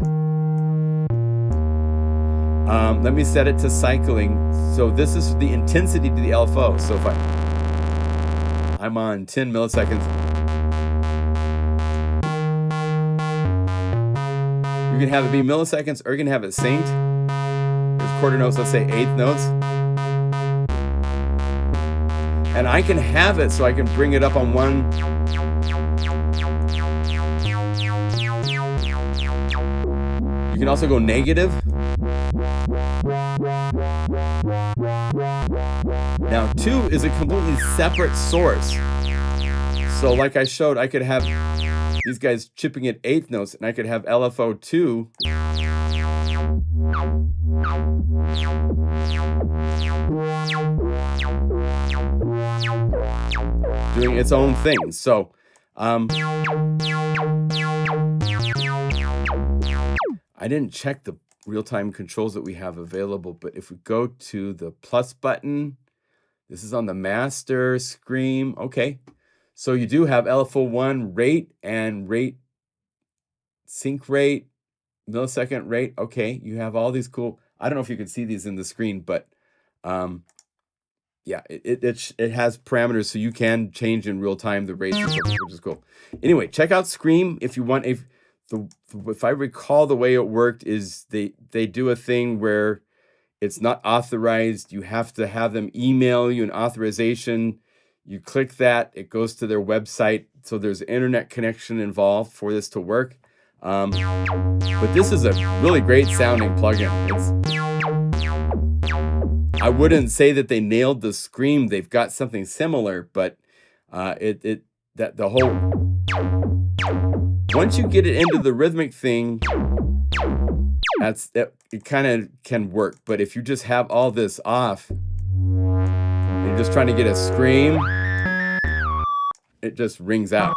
let me set it to cycling. So this is the intensity to the LFO. So if I'm on 10 milliseconds, you can have it be milliseconds or you can have it synced. There's quarter notes, let's say eighth notes. And I can have it so I can bring it up on one. You can also go negative. Now 2 is a completely separate source. So like I showed, I could have these guys chipping at eighth notes and I could have LFO 2 doing its own thing. So I didn't check the real-time controls that we have available, but if we go to the plus button, this is on the master screen. Okay, so you do have LFO1 rate and rate, sync rate, millisecond rate. Okay, you have all these cool, I don't know if you can see these in the screen, but yeah, it has parameters, so you can change in real time the rates, which is cool. Anyway, check out Scream if you want. If I recall, the way it worked is they do a thing where it's not authorized. You have to have them email you an authorization. You click that, it goes to their website. So there's an internet connection involved for this to work. But this is a really great sounding plugin. I wouldn't say that they nailed the Scream. They've got something similar, but that the whole, once you get it into the rhythmic thing, it kind of can work. But if you just have all this off, and you're just trying to get a Scream, it just rings out.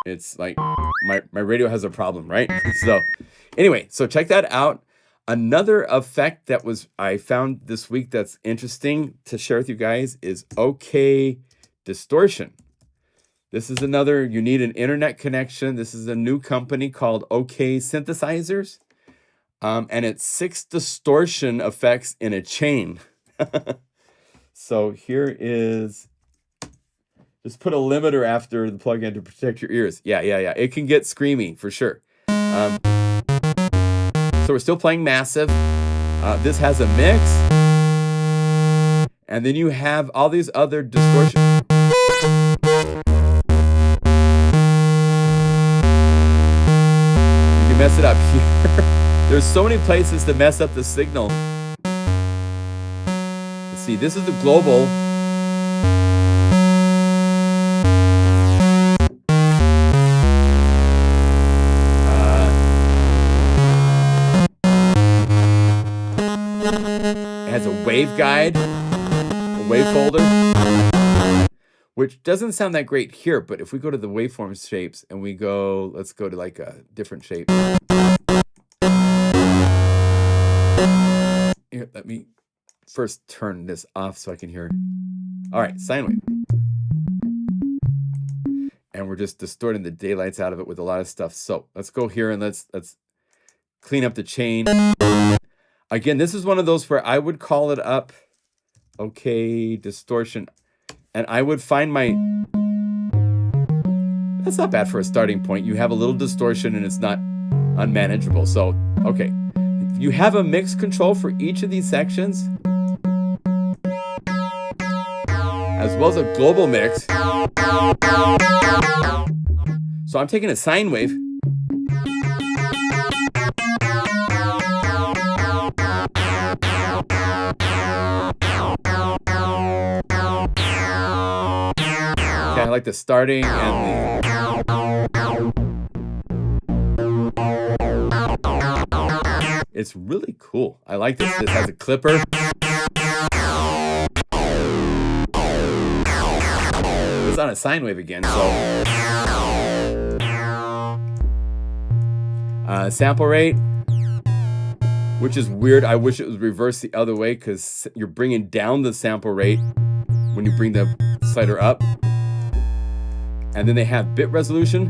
It's like my radio has a problem, right? So anyway, so check that out. Another effect that I found this week that's interesting to share with you guys is OK Distortion. This is another, you need an internet connection. This is a new company called OK Synthesizers. And it's 6 distortion effects in a chain. So here is, just put a limiter after the plugin to protect your ears. Yeah. It can get screamy for sure. So we're still playing massive. This has a mix. And then you have all these other distortions. You can mess it up here. There's so many places to mess up the signal. Let's see, this is the global. Has a wave guide, a wave folder, which doesn't sound that great here, but if we go to the waveform shapes and we go, let's go to like a different shape. Here, let me first turn this off so I can hear. All right, sine wave. And we're just distorting the daylights out of it with a lot of stuff. So let's go here and let's clean up the chain. Again, this is one of those where I would call it up, OK Distortion, and I would find that's not bad for a starting point. You have a little distortion and it's not unmanageable. So, okay, you have a mix control for each of these sections, as well as a global mix. So I'm taking a sine wave. I like the starting and the... It's really cool. I like this. This has a clipper. It's on a sine wave again, so... sample rate, which is weird. I wish it was reversed the other way, because you're bringing down the sample rate when you bring the slider up. And then they have bit resolution,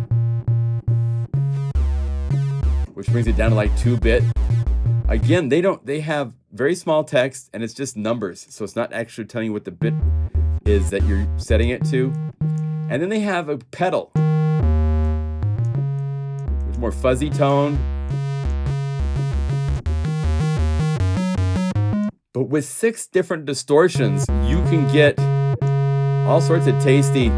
which brings it down to like 2-bit. Again, they have very small text, and it's just numbers, so it's not actually telling you what the bit is that you're setting it to. And then they have a pedal, which is more fuzzy tone. But with 6 different distortions, you can get all sorts of tasty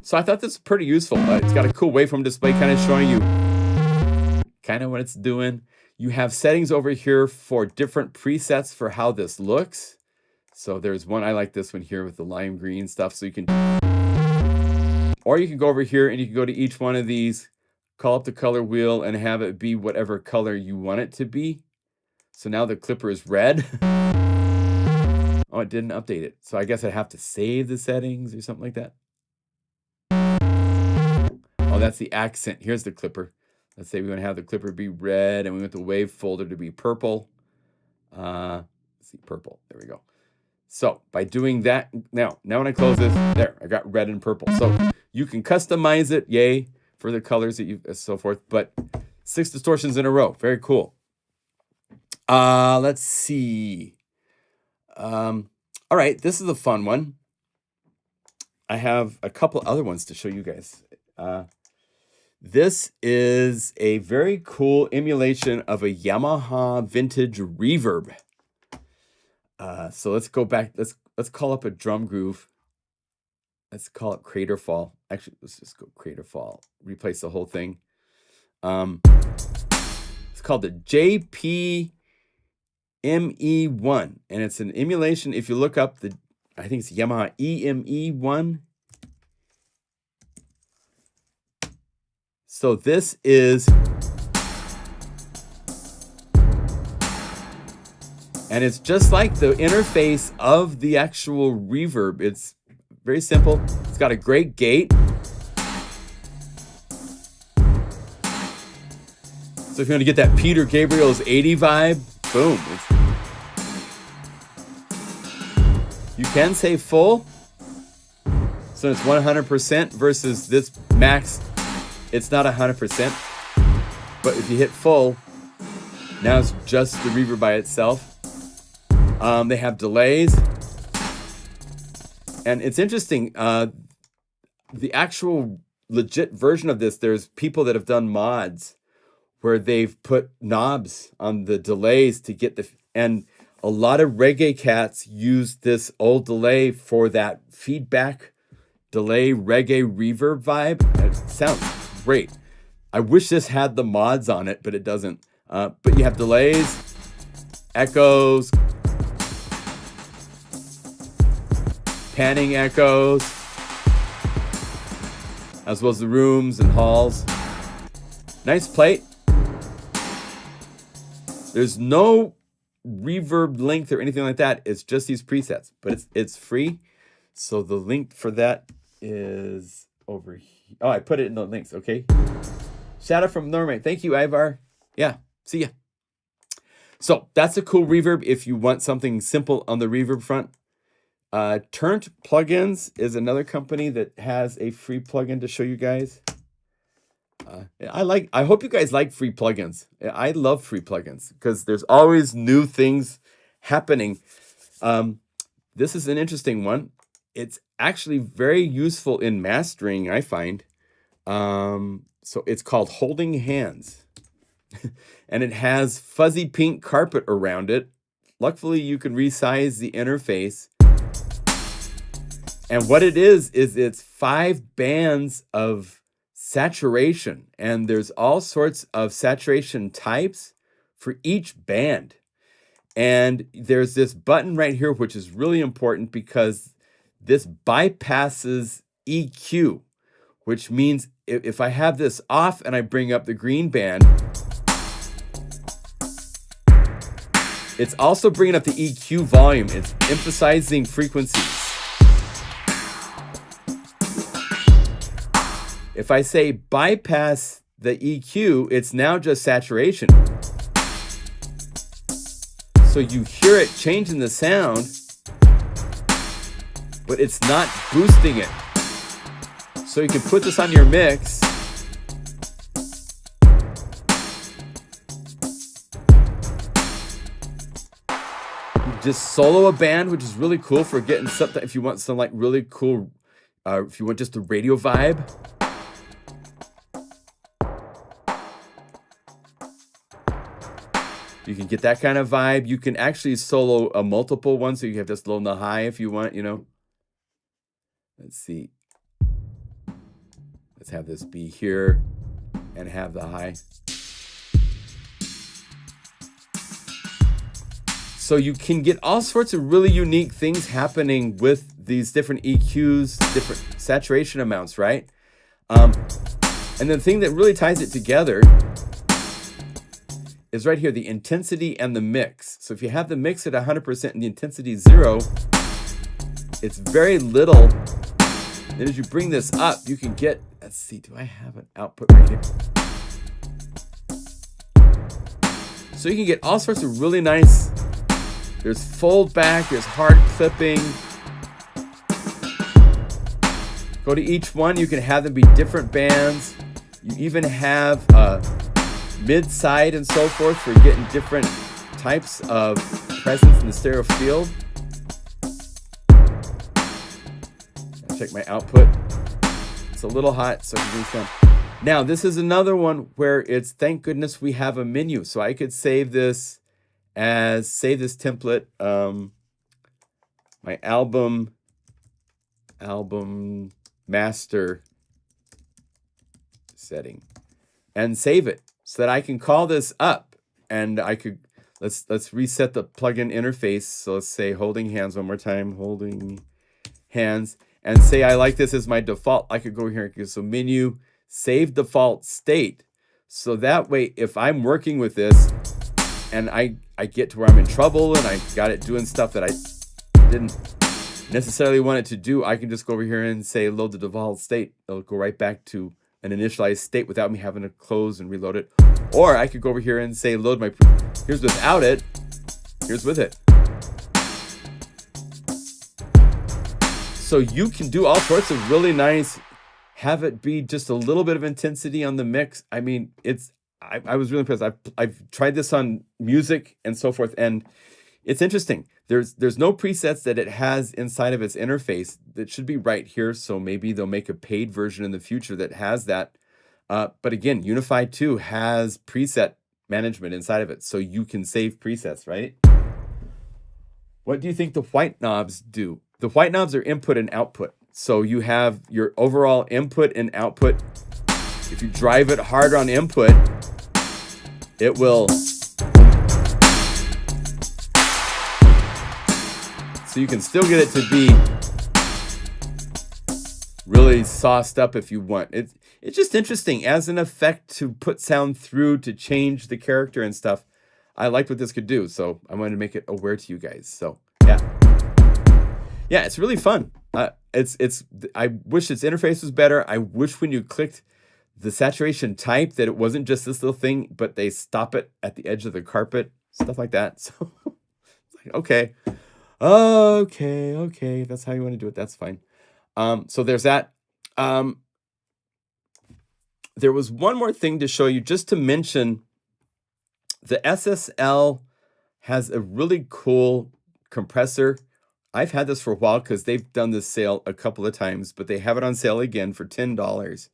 So I thought this was pretty useful. It's got a cool waveform display kind of showing you kind of what it's doing. You have settings over here for different presets for how this looks. So there's one, I like this one here with the lime green stuff. So you can, or you can go over here and you can go to each one of these, call up the color wheel and have it be whatever color you want it to be. So now the clipper is red. Oh, it didn't update it. So I guess I have to save the settings or something like that. Oh, that's the accent. Here's the clipper. Let's say we want to have the clipper be red and we want the wave folder to be purple. Let's see, purple. There we go. So by doing that, now when I close this, there, I got red and purple. So you can customize it, yay, for the colors that you, so forth. But 6 distortions in a row. Very cool. Let's see. All right, this is a fun one. I have a couple other ones to show you guys. This is a very cool emulation of a Yamaha vintage reverb. So let's go back. Let's call up a drum groove. Let's call it Crater Fall. Actually, let's just go Crater Fall. Replace the whole thing. It's called the JPME1, and it's an emulation. If you look up the, I think it's Yamaha EME1. So this is, and it's just like the interface of the actual reverb. It's very simple. It's got a great gate. So if you want to get that Peter Gabriel's 80 vibe, boom. You can say full. So it's 100% versus this max. It's not 100%, but if you hit full, now it's just the reverb by itself. They have delays, and it's interesting. The actual legit version of this, there's people that have done mods where they've put knobs on the delays to get the, and a lot of reggae cats use this old delay for that feedback delay reggae reverb vibe. It sounds great. I wish this had the mods on it, but it doesn't. But you have delays, echoes, panning echoes, as well as the rooms and halls. Nice plate. There's no reverb length or anything like that. It's just these presets, but it's free. So the link for that is over here. Oh, I put it in the links. Okay. Shout out from Norway. Thank you, Ivar. Yeah. See ya. So that's a cool reverb if you want something simple on the reverb front. Turnt Plugins is another company that has a free plugin to show you guys. I hope you guys like free plugins. I love free plugins because there's always new things happening. This is an interesting one. It's actually very useful in mastering, I find. So it's called Holding Hands. And it has fuzzy pink carpet around it. Luckily, you can resize the interface. And what it is it's 5 bands of saturation, and there's all sorts of saturation types for each band. And there's this button right here, which is really important because this bypasses EQ, which means if I have this off and I bring up the green band, it's also bringing up the EQ volume. It's emphasizing frequencies. If I say bypass the EQ, it's now just saturation. So you hear it changing the sound, but it's not boosting it. So you can put this on your mix. Just solo a band, which is really cool for getting something, if you want some like really cool, if you want just a radio vibe. You can get that kind of vibe. You can actually solo a multiple one, so you have this low and the high if you want, you know. Let's see. Let's have this be here and have the high. So you can get all sorts of really unique things happening with these different EQs, different saturation amounts, right? And the thing that really ties it together is right here, the intensity and the mix. So if you have the mix at 100% and the intensity 0, it's very little. Then as you bring this up, you can get, let's see, do I have an output right here? So you can get all sorts of really nice, there's fold back, there's hard clipping. Go to each one, you can have them be different bands. You even have mid-side and so forth for getting different types of presence in the stereo field. I'll check my output. It's a little hot, so I can do some. Now, this is another one where it's, thank goodness we have a menu. So I could save this as, save this template, my album master setting, and save it. So that I can call this up, and I could, let's reset the plugin interface. So let's say holding hands one more time, holding hands, and say I like this as my default. I could go here and go, so menu, save default state. So that way, if I'm working with this and I get to where I'm in trouble and I got it doing stuff that I didn't necessarily want it to do, I can just go over here and say load the default state. It'll go right back to an initialized state without me having to close and reload it. Or I could go over here and say load my, here's without it, here's with it. So you can do all sorts of really nice, have it be just a little bit of intensity on the mix. I mean, it's, I was really impressed. I've tried this on music and so forth, and it's interesting. There's no presets that it has inside of its interface that should be right here. So maybe they'll make a paid version in the future that has that. But again, Unify 2 has preset management inside of it. So you can save presets, right? What do you think the white knobs do? The white knobs are input and output. So you have your overall input and output. If you drive it hard on input, it will. So you can still get it to be really sauced up if you want. It's just interesting as an effect to put sound through to change the character and stuff. I liked what this could do, so I wanted to make it aware to you guys. So yeah, it's really fun. I wish its interface was better. I wish when you clicked the saturation type that it wasn't just this little thing, but they stop it at the edge of the carpet, stuff like that. So it's like, okay, if that's how you want to do it, that's fine. So there's that. There was one more thing to show you, just to mention. The SSL has a really cool compressor. I've had this for a while because they've done this sale a couple of times, but they have it on sale again for $10.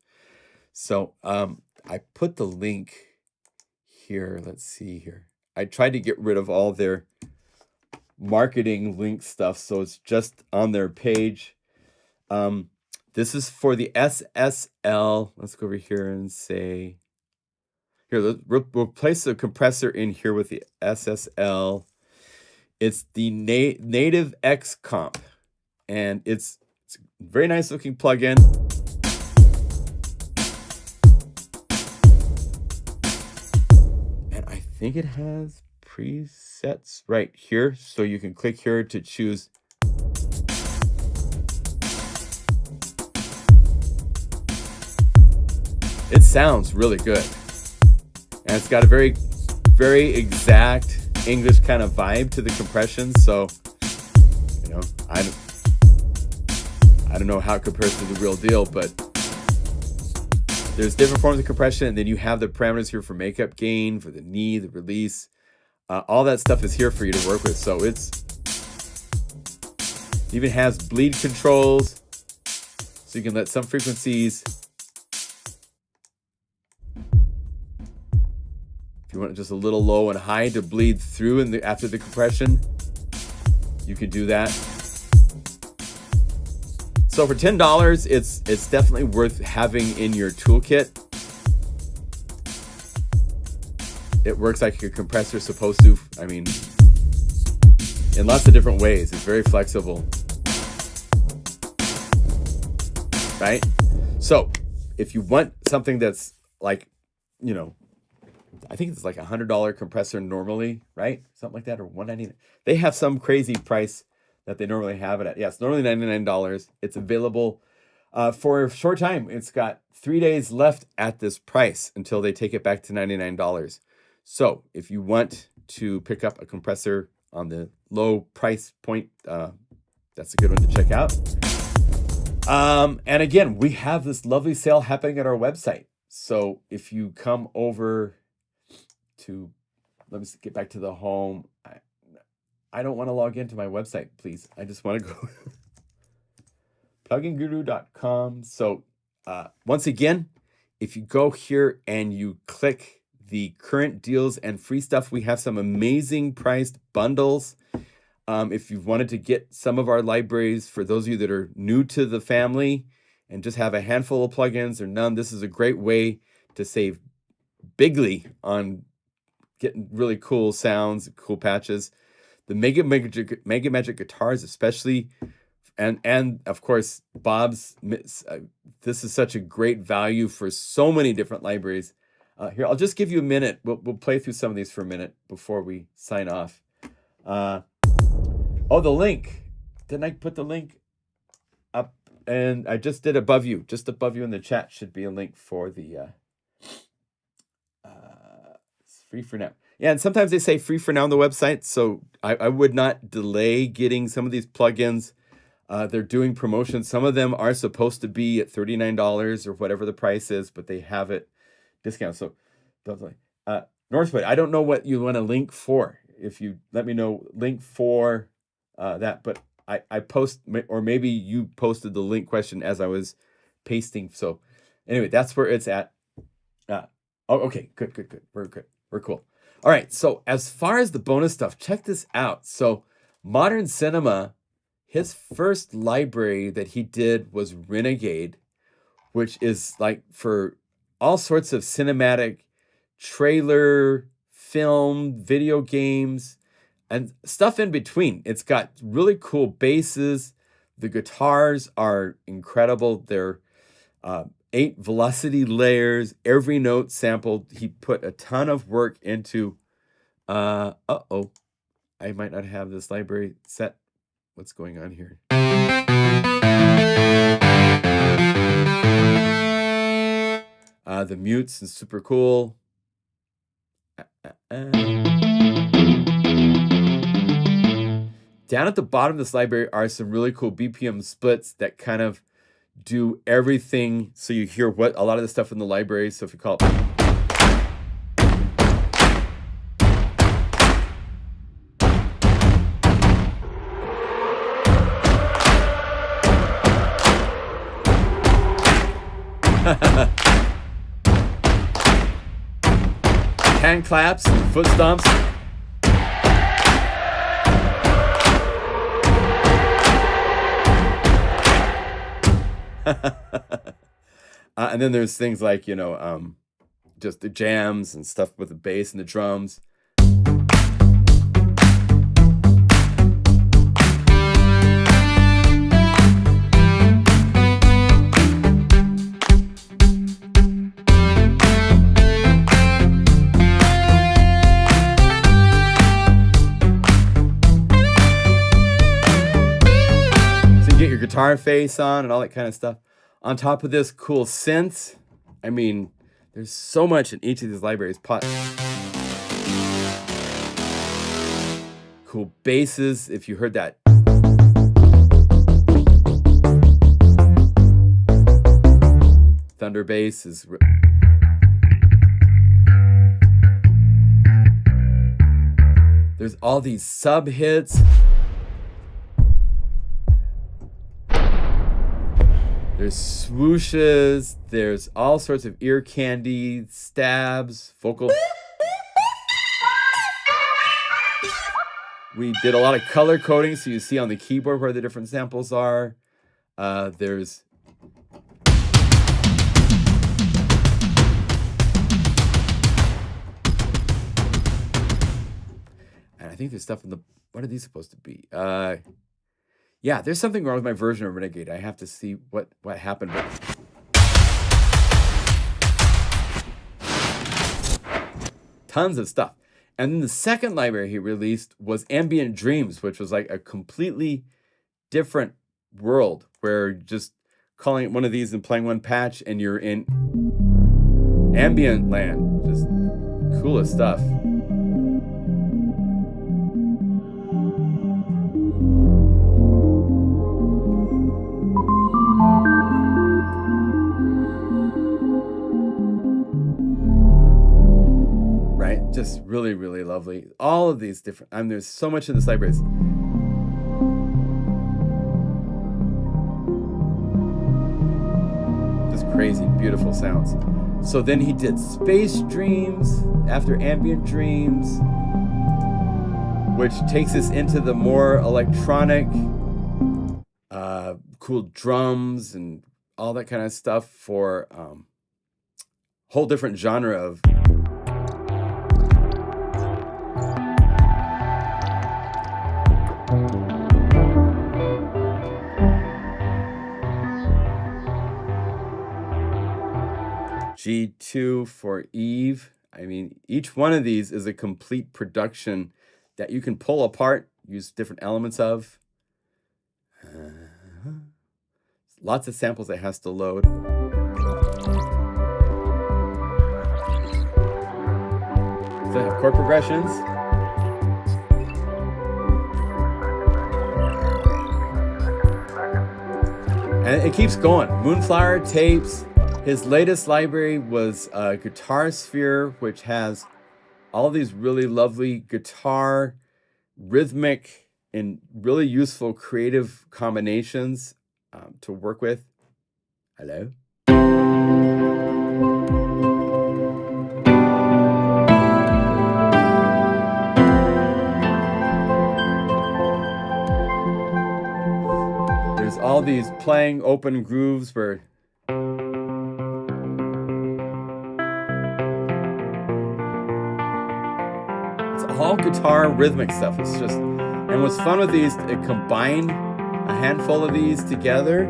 So I put the link here. Let's see here. I tried to get rid of all their marketing link stuff, so it's just on their page. This is for the SSL. Let's go over here and say, here, we'll place the compressor in here with the SSL. It's the native X comp, and it's a very nice looking plugin. And I think it has presets right here, so you can click here to choose. It sounds really good, and it's got a very, very exact English kind of vibe to the compression. So, you know, I don't know how it compares to the real deal, but there's different forms of compression, and then you have the parameters here for makeup gain, for the knee, the release. All that stuff is here for you to work with. So it even has bleed controls, so you can let some frequencies. You want just a little low and high to bleed through after the compression, you can do that. So for $10, it's definitely worth having in your toolkit. It works like a compressor is supposed to. I mean, in lots of different ways. It's very flexible, right? So if you want something that's like, you know, I think it's like $100 compressor normally, right? Something like that, or $199. They have some crazy price that they normally have it at. Yeah, it's normally $99. It's available for a short time. It's got 3 days left at this price until they take it back to $99. So if you want to pick up a compressor on the low price point, that's a good one to check out. And again, we have this lovely sale happening at our website. So if you come over to, let me get back to the home. I don't want to log into my website, please. I just want to go PlugInGuru.com. So once again, if you go here and you click the current deals and free stuff, we have some amazing priced bundles. If you've wanted to get some of our libraries, for those of you that are new to the family and just have a handful of plugins or none, this is a great way to save bigly on getting really cool sounds, cool patches. The Mega Magic guitars especially, and of course Bob's. This is such a great value for so many different libraries. Here, I'll just give you a minute. We'll play through some of these for a minute before we sign off. Oh, the link. Didn't I put the link up? And I just did above you. Just above you in the chat should be a link for the it's free for now. Yeah, and sometimes they say free for now on the website, so I would not delay getting some of these plugins. They're doing promotions. Some of them are supposed to be at $39 or whatever the price is, but they have it discounted. So, Northwood, I don't know what you want to link for. If you let me know, link for that. But I post, or maybe you posted the link question as I was pasting. So anyway, that's where it's at. Oh, okay, good. We're good. We're cool. All right, so as far as the bonus stuff, check this out. So Modern Cinema, his first library that he did was Renegade, which is like for all sorts of cinematic trailer, film, video games, and stuff in between. It's got really cool basses. The guitars are incredible. They're 8 velocity layers, every note sampled. He put a ton of work into, I might not have this library set. What's going on here? The mutes is super cool. Down at the bottom of this library are some really cool BPM splits that kind of do everything, so you hear what a lot of the stuff in the library. So if you call it hand claps, foot stomps. And then there's things like, you know, just the jams and stuff with the bass and the drums. Guitar face on and all that kind of stuff. On top of this, cool synths. I mean, there's so much in each of these libraries. Cool basses, if you heard that. Thunder bass is... There's all these sub hits. There's swooshes, there's all sorts of ear candy, stabs, vocal. We did a lot of color coding, so you see on the keyboard where the different samples are. There's... And I think there's stuff in the... What are these supposed to be? Yeah, there's something wrong with my version of Renegade. I have to see what happened. Tons of stuff. And then the second library he released was Ambient Dreams, which was like a completely different world where just calling it one of these and playing one patch and you're in ambient land. Just coolest stuff. Just really, really lovely. All of these different, there's so much in this library. Just crazy, beautiful sounds. So then he did Space Dreams after Ambient Dreams, which takes us into the more electronic, cool drums and all that kind of stuff for whole different genre of G2 for Eve. I mean, each one of these is a complete production that you can pull apart, use different elements of. Lots of samples it has to load. So I have chord progressions. And it keeps going. Moonflower tapes. His latest library was Guitar Sphere, which has all these really lovely guitar, rhythmic, and really useful creative combinations to work with. Hello? There's all these playing open grooves where all guitar rhythmic stuff. It's just, and what's fun with these, it combine a handful of these together.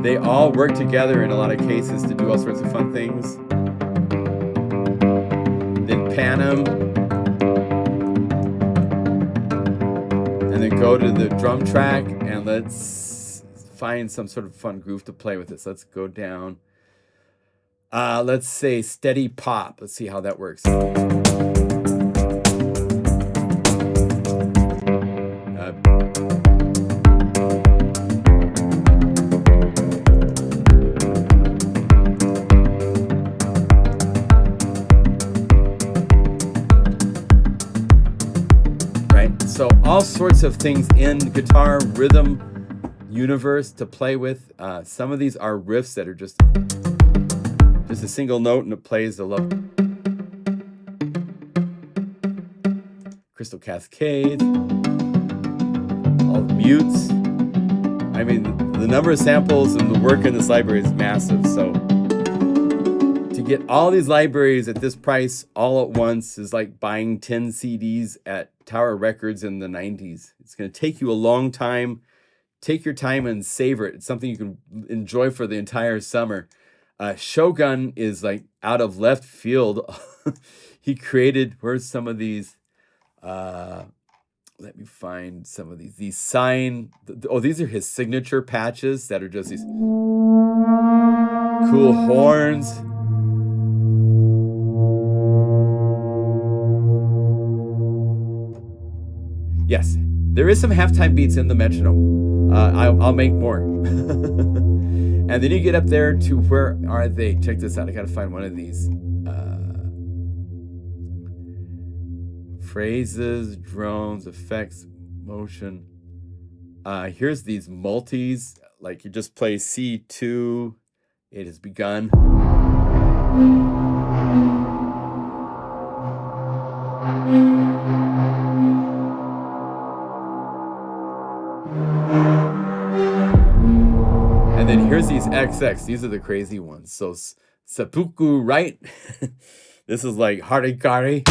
They all work together in a lot of cases to do all sorts of fun things. Then pan them, and then go to the drum track, and let's find some sort of fun groove to play with this. Let's go down. Let's say steady pop. Let's see how that works. Right, so all sorts of things in guitar rhythm universe to play with. Some of these are riffs that are just a single note and it plays the love. Crystal Cascade. all the mutes. I mean, the number of samples and the work in this library is massive. So to get all these libraries at this price all at once is like buying 10 CDs at Tower Records in the 90s. It's going to take you a long time. Take your time and savor it. It's something you can enjoy for the entire summer. Shogun is like out of left field. He created, where's some of these? Let me find some of these. These these are his signature patches that are just these cool horns. Yes, there is some halftime beats in the metronome. I'll make more. And then you get up there to, where are they? Check this out. I gotta find one of these. Phrases, drones, effects, motion. Here's these multis. Like you just play C2. It has begun. And then here's these XX. These are the crazy ones. So seppuku, right? This is like harikari.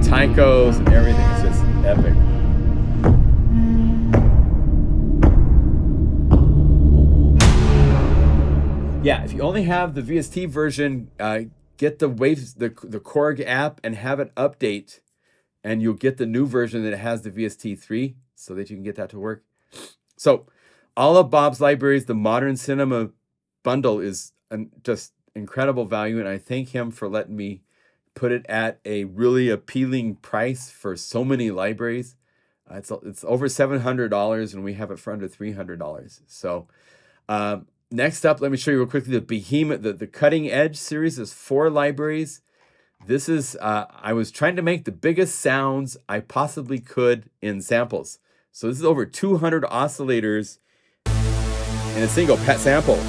Taikos and everything. It's just epic. Yeah, if you only have the VST version, get the Korg app and have it update, and you'll get the new version that has the VST3 so that you can get that to work. So all of Bob's libraries, the Modern Cinema bundle is just incredible value, and I thank him for letting me put it at a really appealing price for so many libraries. It's over $700, and we have it for under $300. So next up, let me show you real quickly the Behemoth, the Cutting Edge series is 4 libraries. This is, I was trying to make the biggest sounds I possibly could in samples. So this is over 200 oscillators in a single pet sample.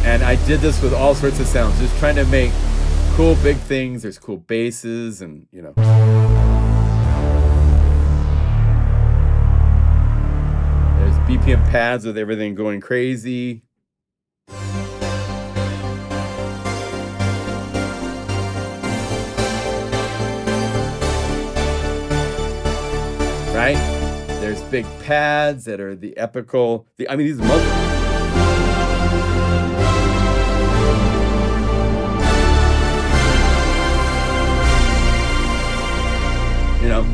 And I did this with all sorts of sounds, just trying to make cool big things. There's cool basses and, you know. There's BPM pads with everything going crazy. Right? There's big pads that are the epical, I mean, these are multiple. You know,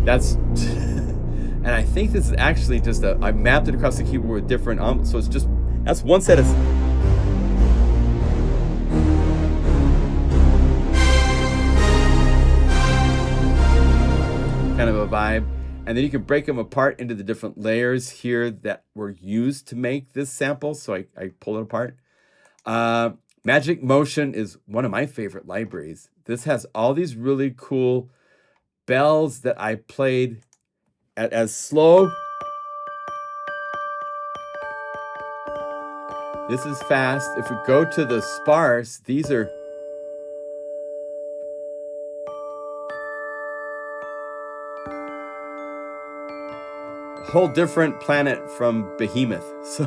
that's, and I think this is actually just I mapped it across the keyboard with different, so it's just, that's one set of, kind of a vibe. And then you can break them apart into the different layers here that were used to make this sample. So I pulled it apart. Magic Motion is one of my favorite libraries. This has all these really cool bells that I played at as slow. This is fast. If we go to the sparse, these are a whole different planet from Behemoth. So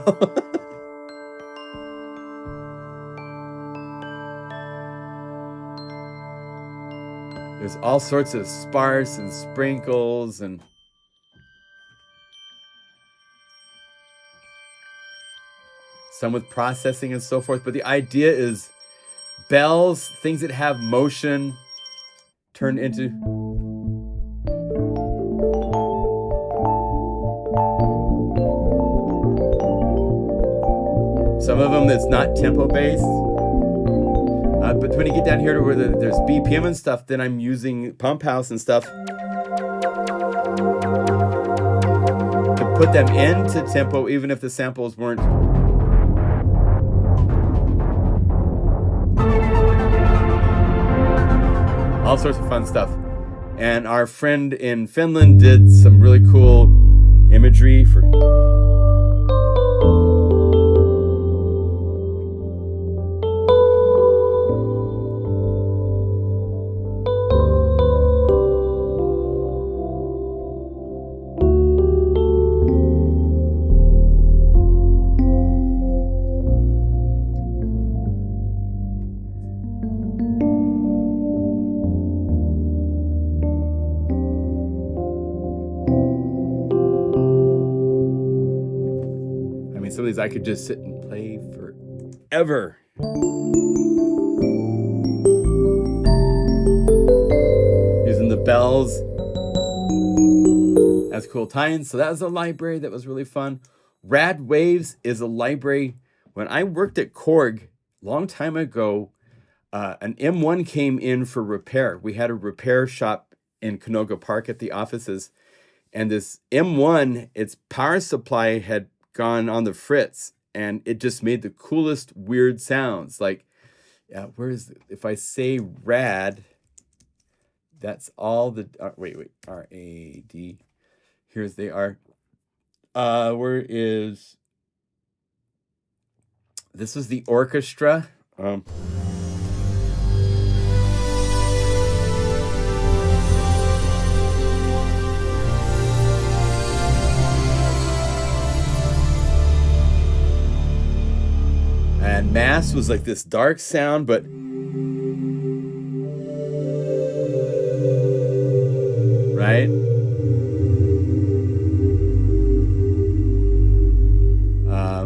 there's all sorts of sparse and sprinkles and some with processing and so forth. But the idea is bells, things that have motion, turned into some of them that's not tempo based. But when you get down here to where there's BPM and stuff, then I'm using Pump House and stuff to put them into tempo, even if the samples weren't. All sorts of fun stuff. And our friend in Finland did some really cool imagery for. Some of these I could just sit and play forever. Using the bells as cool tie-ins. So that was a library that was really fun. Rad Waves is a library. When I worked at Korg a long time ago, an M1 came in for repair. We had a repair shop in Canoga Park at the offices. And this M1, its power supply had gone on the fritz, and it just made the coolest weird sounds. Like, where is it? If I say rad, that's all the wait, R-A-D. Here's they are. Where is this? Was the orchestra. And Mass was like this dark sound, but right?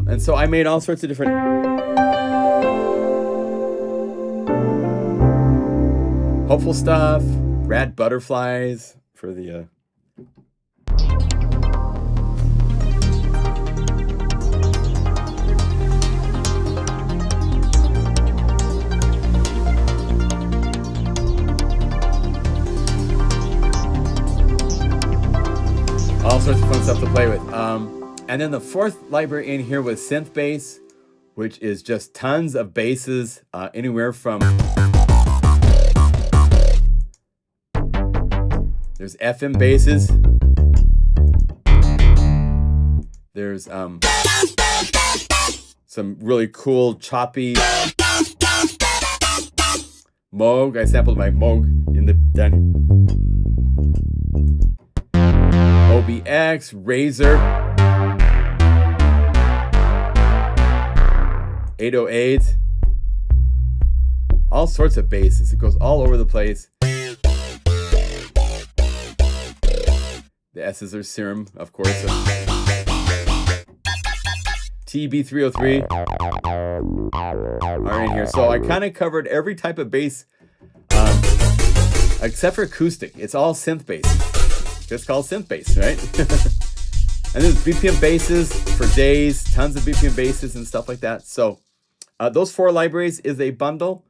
And so I made all sorts of different hopeful stuff, rad butterflies for the all sorts of fun stuff to play with. And then the fourth library in here was synth bass, which is just tons of basses, anywhere from there's FM basses, there's some really cool choppy Moog. I sampled my Moog in the OBX, Razor, 808, all sorts of basses. It goes all over the place. The S's are Serum, of course. TB303 are in here. So I kind of covered every type of bass, except for acoustic. It's all synth bass. Just called synth bass, right? And there's BPM basses for days, tons of BPM basses and stuff like that. So those four libraries is a bundle.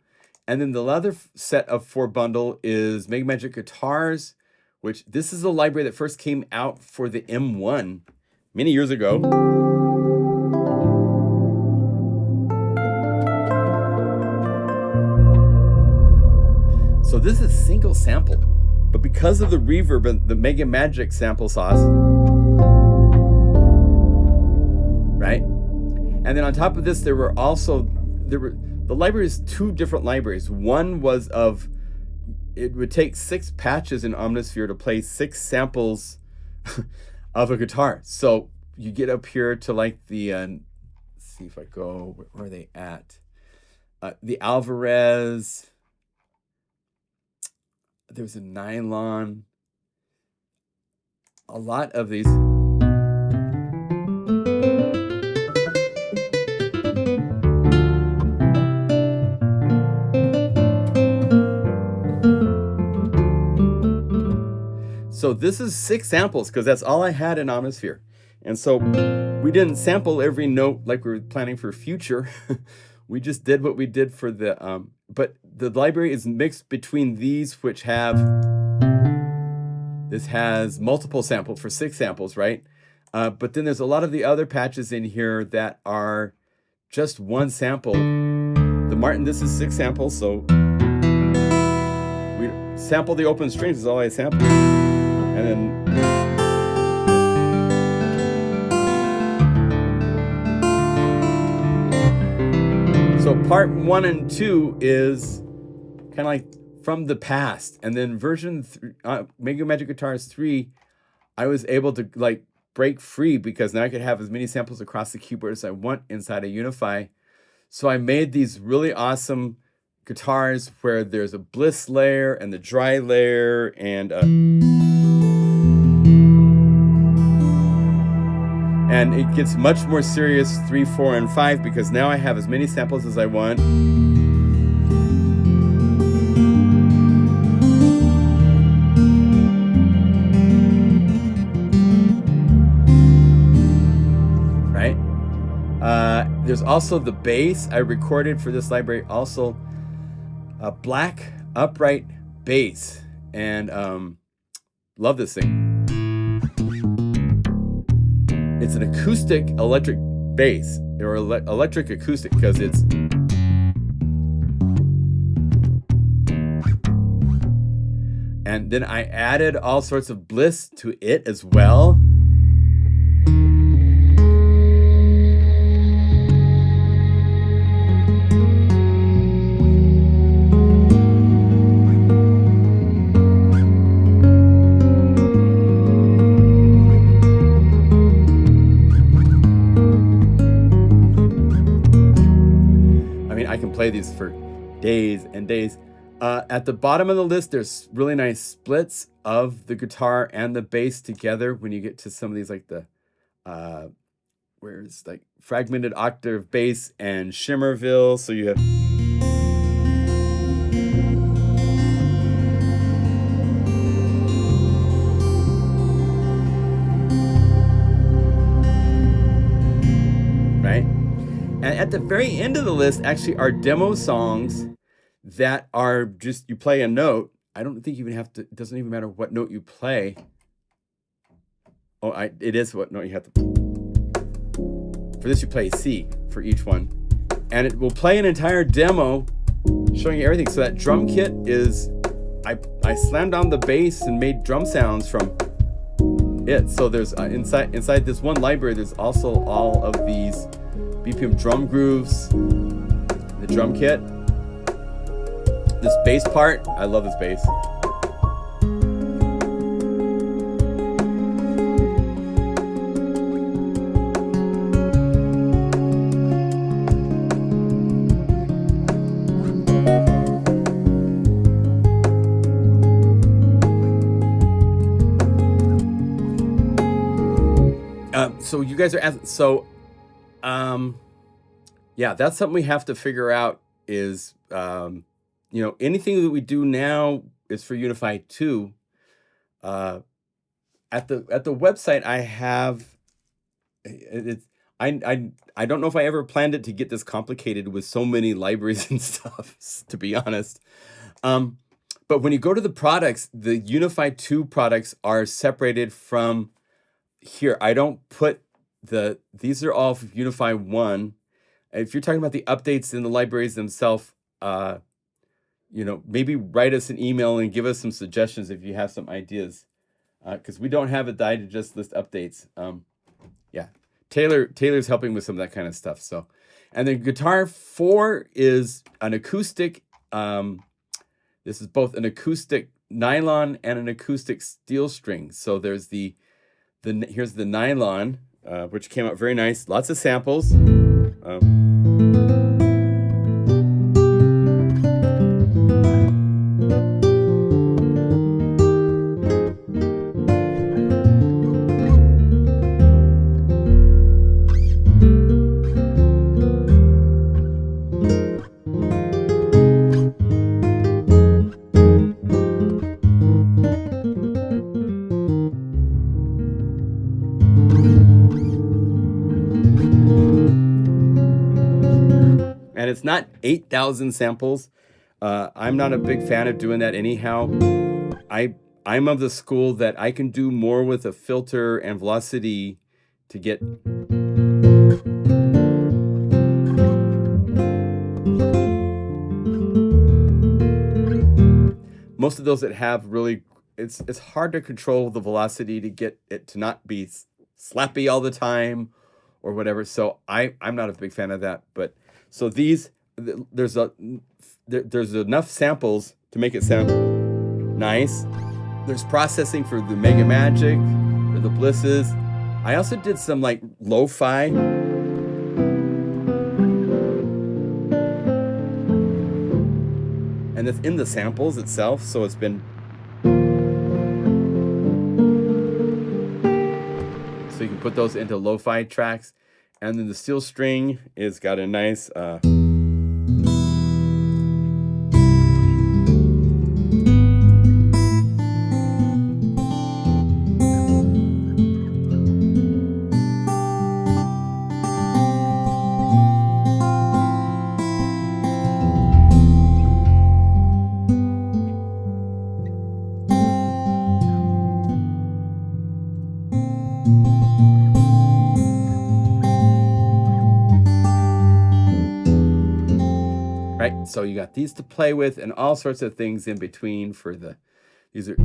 And then the other set of four bundle is Mega Magic Guitars, which this is a library that first came out for the M1 many years ago. So this is single sample, but because of the reverb and the Mega Magic sample sauce, right? And then on top of this, the library is two different libraries. One was of, it would take 6 patches in Omnisphere to play 6 samples of a guitar. So you get up here to like the, let's see if I go, where are they at? The Alvarez, there's a Nylon, a lot of these. So this is 6 samples because that's all I had in Omnisphere. And so we didn't sample every note like we were planning for Future. We just did what we did for the, but the library is mixed between these, which have, this has multiple samples for 6 samples, right? But then there's a lot of the other patches in here that are just one sample. The Martin, this is 6 samples, so we sample the open strings is all I sampled. And then part 1 and 2 is kind of like from the past, and then version 3, Mega Magic Guitars 3, I was able to like break free because now I could have as many samples across the keyboard as I want inside of Unify. So I made these really awesome guitars where there's a bliss layer and the dry layer and it gets much more serious 3, 4, and 5 because now I have as many samples as I want. Right? There's also the bass. I recorded for this library also a black upright bass, and love this thing. It's an acoustic electric bass, or electric acoustic, because it's and then I added all sorts of bliss to it as well. Play these for days and days. At the bottom of the list, there's really nice splits of the guitar and the bass together when you get to some of these, like the where it's like fragmented octave bass and Shimmerville. So you have And at the very end of the list actually are demo songs that are just, you play a note. I don't think you even have to, it doesn't even matter what note you play. Oh, it is what note you have to play. For this you play C for each one. And it will play an entire demo showing you everything. So that drum kit is, I slammed on the bass and made drum sounds from it. So there's, inside this one library, there's also all of these BPM drum grooves, the drum kit, this bass part. I love this bass. So you guys are asking, yeah, that's something we have to figure out is, you know, anything that we do now is for Unify 2. At the website I have, I don't know if I ever planned it to get this complicated with so many libraries and stuff, to be honest. But when you go to the products, the Unify 2 products are separated from here. I don't put these are all from Unify 1. If you're talking about the updates in the libraries themselves, you know, maybe write us an email and give us some suggestions if you have some ideas, because we don't have a digest list updates. Yeah, Taylor's helping with some of that kind of stuff. So, and then Guitar 4 is an acoustic. This is both an acoustic nylon and an acoustic steel string. So there's here's the nylon, which came out very nice. Lots of samples. And it's not 8,000 samples. I'm not a big fan of doing that anyhow. I'm of the school that I can do more with a filter and velocity to get most of those that have really, it's hard to control the velocity to get it to not be slappy all the time or whatever. So I'm not a big fan of that. But so these there's enough samples to make it sound nice. There's processing for the Mega Magic, for the Blisses. I also did some like lo-fi. And it's in the samples itself, so it's been... So you can put those into lo-fi tracks. And then the steel string is got a nice... So you got these to play with and all sorts of things in between for the, these are.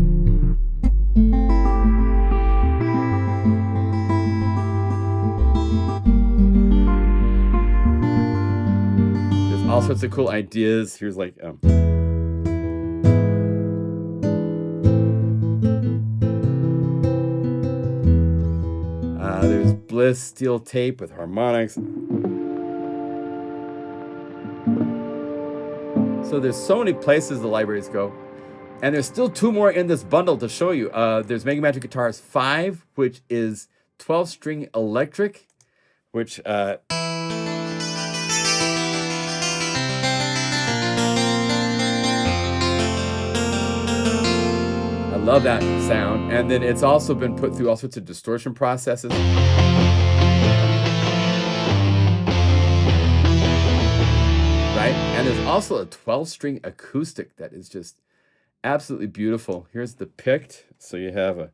There's all sorts of cool ideas. Here's like, there's Bliss steel tape with harmonics. So there's so many places the libraries go. And there's still 2 more in this bundle to show you. There's Mega Magic Guitars 5, which is 12-string electric, which... I love that sound. And then it's also been put through all sorts of distortion processes. And there's also a 12-string acoustic that is just absolutely beautiful. Here's the picked, so you have a...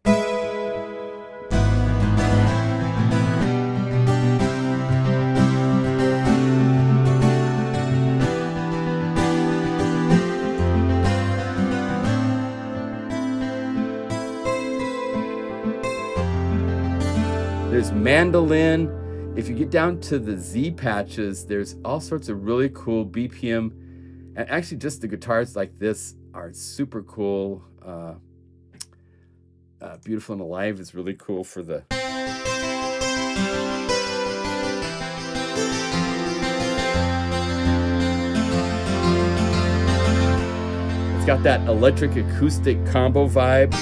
There's mandolin. If you get down to the Z patches, there's all sorts of really cool BPM. And actually just the guitars like this are super cool. Beautiful and Alive is really cool for the... It's got that electric acoustic combo vibe.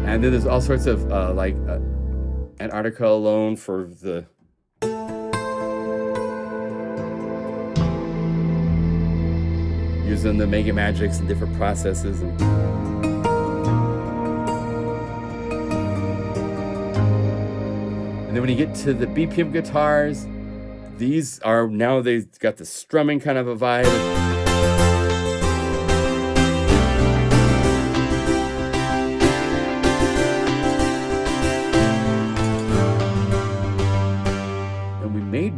And then there's all sorts of like Antarctica Alone for the... Using the Mega Magics and different processes. And then when you get to the BPM guitars, these are now, they've got the strumming kind of a vibe.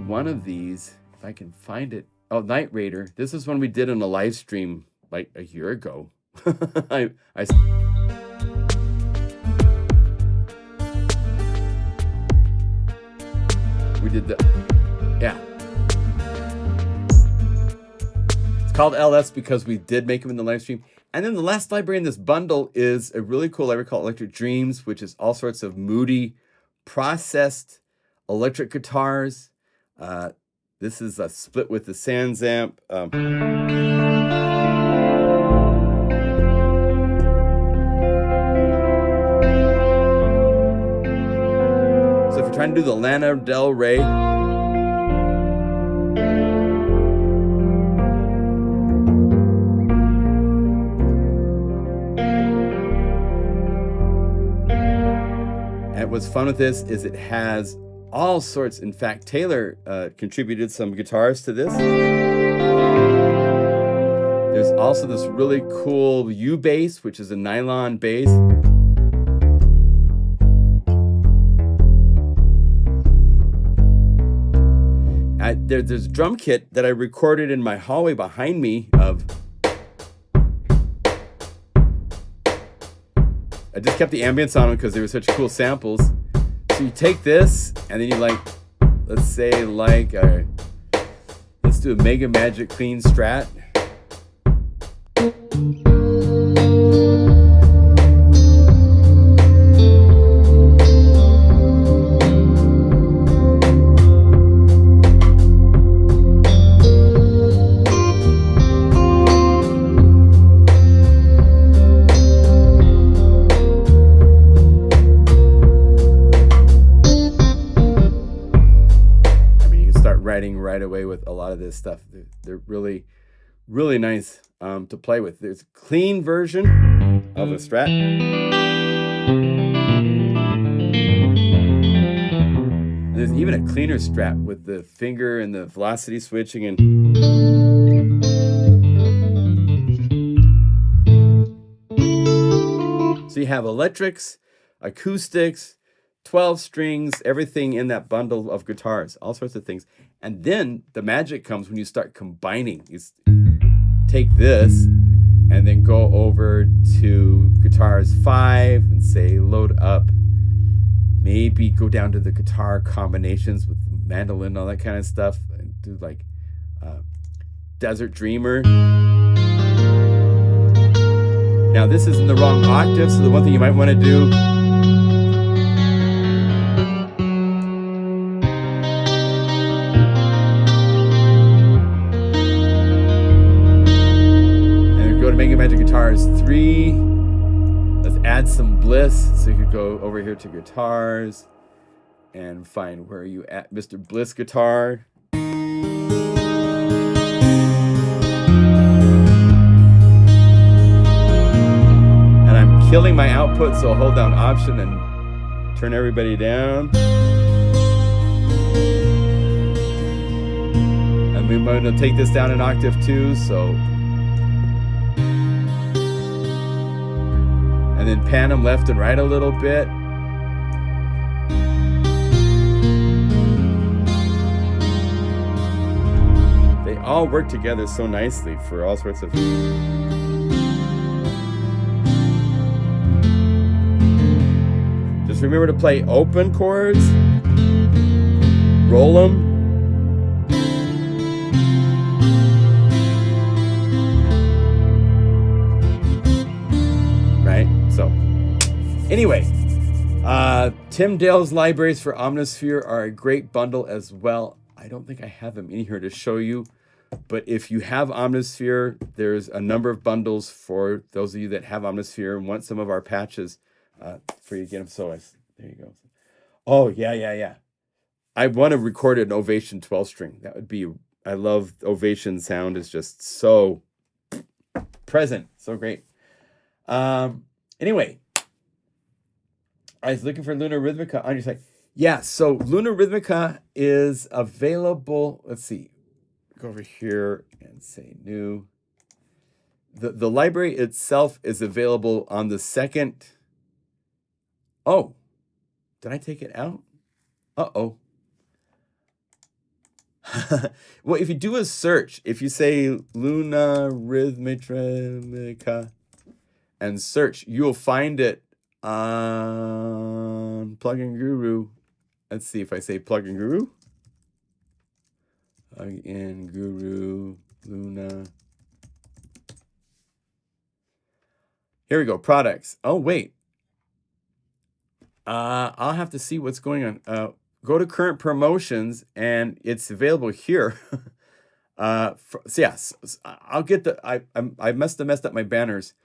One of these, if I can find it, oh, Night Raider. This is one we did on a live stream like a year ago. We did the, yeah. It's called LS because we did make them in the live stream. And then the last library in this bundle is a really cool library called Electric Dreams, which is all sorts of moody, processed electric guitars. This is a split with the Sans amp. So if you're trying to do the Lana Del Rey, and what's fun with this is it has all sorts. In fact, Taylor contributed some guitars to this. There's also this really cool U bass, which is a nylon bass. There's a drum kit that I recorded in my hallway behind me of I just kept the ambience on them because they were such cool samples. So you take this, and then you like, let's say like, let's do a Mega Magic Clean Strat. Right away with a lot of this stuff. They're really, really nice to play with. There's a clean version of a Strat. And there's even a cleaner Strat with the finger and the velocity switching and so you have electrics, acoustics, 12 strings, everything in that bundle of guitars, all sorts of things. And then the magic comes when you start combining. You take this and then go over to guitars 5 and say load up. Maybe go down to the guitar combinations with the mandolin and all that kind of stuff. And do like Desert Dreamer. Now this is in the wrong octave, so the one thing you might want to do Magic Guitars 3. Let's add some bliss. So you could go over here to guitars and find where you at Mr. Bliss guitar. And I'm killing my output, so I'll hold down Option and turn everybody down. And we're going to take this down an octave too, so and then pan them left and right a little bit. They all work together so nicely for all sorts of... Just remember to play open chords, roll them, so, anyway, Tim Dale's libraries for Omnisphere are a great bundle as well. I don't think I have them in here to show you, but if you have Omnisphere, there's a number of bundles for those of you that have Omnisphere and want some of our patches for you to get them. So there you go. Oh, yeah. I want to record an Ovation 12-string. That would be, I love Ovation sound. Is just so present, so great. Anyway, I was looking for Lunar Rhythmica on your site. Yeah, so Lunar Rhythmica is available. Let's see. Go over here and say new. The library itself is available on the second. Oh, did I take it out? Uh-oh. Well, if you do a search, if you say Lunar Rhythmica and search, you'll find it on PlugInGuru. Let's see if I say PlugInGuru. PlugInGuru, Luna. Here we go, products. Oh, wait. I'll have to see what's going on. Go to current promotions, and it's available here. So yes, I'll get the. I must have messed up my banners.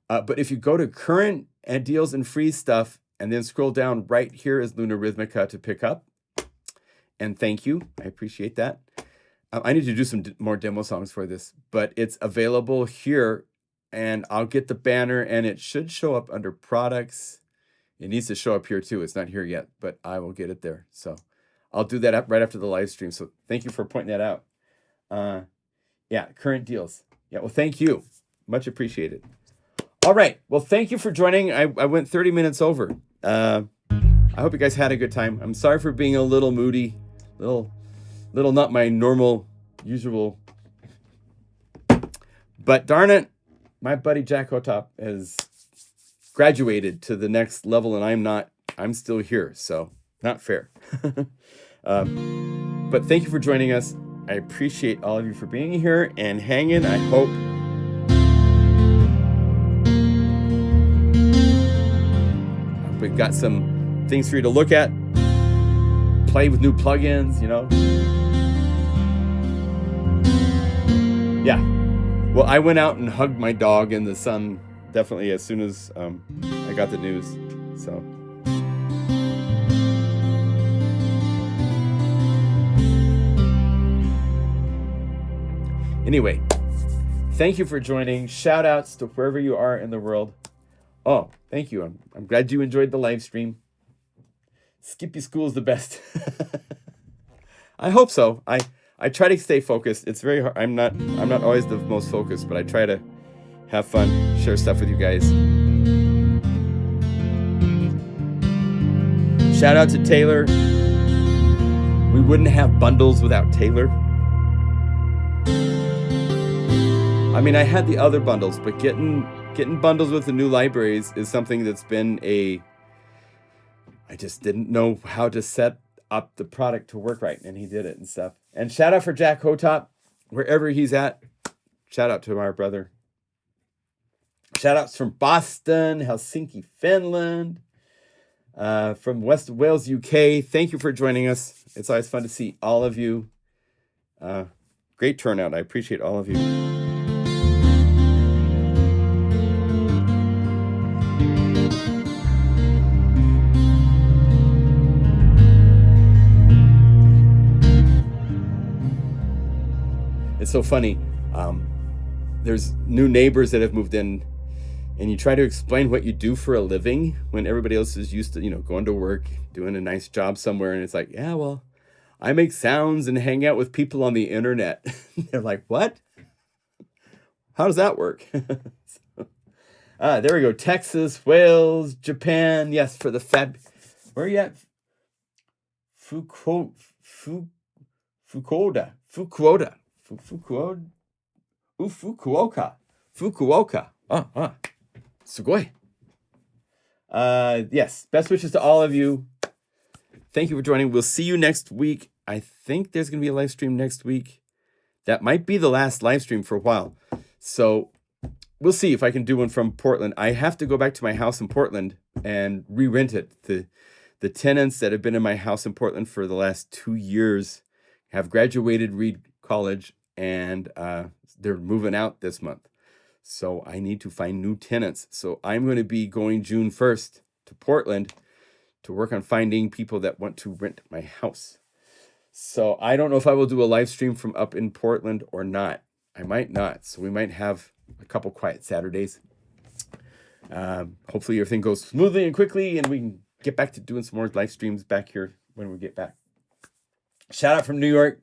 But if you go to current and deals and free stuff, and then scroll down, right here is Lunar Rhythmica to pick up. And thank you, I appreciate that. I need to do some more demo songs for this, but it's available here, and I'll get the banner, and it should show up under products. It needs to show up here too. It's not here yet, but I will get it there. So I'll do that up right after the live stream. So thank you for pointing that out. Yeah, current deals. Yeah, well, thank you. Much appreciated. All right. Well, thank you for joining. I went 30 minutes over. I hope you guys had a good time. I'm sorry for being a little moody, little not my normal, usual. But darn it, my buddy Jack Hotop has graduated to the next level and I'm not. I'm still here, so not fair. But thank you for joining us. I appreciate all of you for being here and hanging. I hope we've got some things for you to look at, play with new plugins, you know. Yeah. Well, I went out and hugged my dog in the sun, definitely, as soon as I got the news. So. Anyway, thank you for joining. Shout outs to wherever you are in the world. Oh, thank you. I'm glad you enjoyed the live stream. Skippy School is the best. I hope so. I try to stay focused. It's very hard. I'm not always the most focused, but I try to have fun, share stuff with you guys. Shout out to Taylor. We wouldn't have bundles without Taylor. I mean, I had the other bundles, but getting bundles with the new libraries is something that's been I just didn't know how to set up the product to work right, and he did it and stuff. And shout out for Jack Hotop, wherever he's at. Shout out to our brother. Shout outs from Boston, Helsinki, Finland, from West Wales, UK. Thank you for joining us. It's always fun to see all of you. Great turnout. I appreciate all of you. It's so funny. There's new neighbors that have moved in, and you try to explain what you do for a living when everybody else is used to, going to work, doing a nice job somewhere, and it's like, yeah, well, I make sounds and hang out with people on the internet. They're like, what? How does that work? There we go. Texas, Wales, Japan. Yes, for the where are you at? Fukuoka. Sugoi. Yes, best wishes to all of you. Thank you for joining. We'll see you next week. I think there's going to be a live stream next week. That might be the last live stream for a while. So we'll see if I can do one from Portland. I have to go back to my house in Portland and re-rent it. The tenants that have been in my house in Portland for the last 2 years have graduated Reed College, and they're moving out this month. So I need to find new tenants. So I'm going to be going June 1st to Portland to work on finding people that want to rent my house. So I don't know if I will do a live stream from up in Portland or not. I might not. So we might have a couple quiet Saturdays. Hopefully everything goes smoothly and quickly, and we can get back to doing some more live streams back here when we get back. Shout out from New York.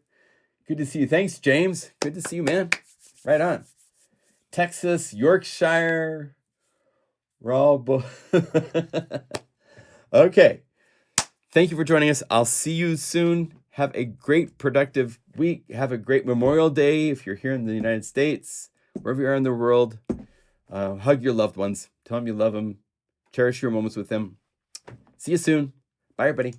Good to see you. Thanks, James. Good to see you, man. Right on. Texas, Yorkshire. Rob. Okay. Thank you for joining us. I'll see you soon. Have a great, productive week. Have a great Memorial Day if you're here in the United States, wherever you are in the world. Hug your loved ones. Tell them you love them. Cherish your moments with them. See you soon. Bye, everybody.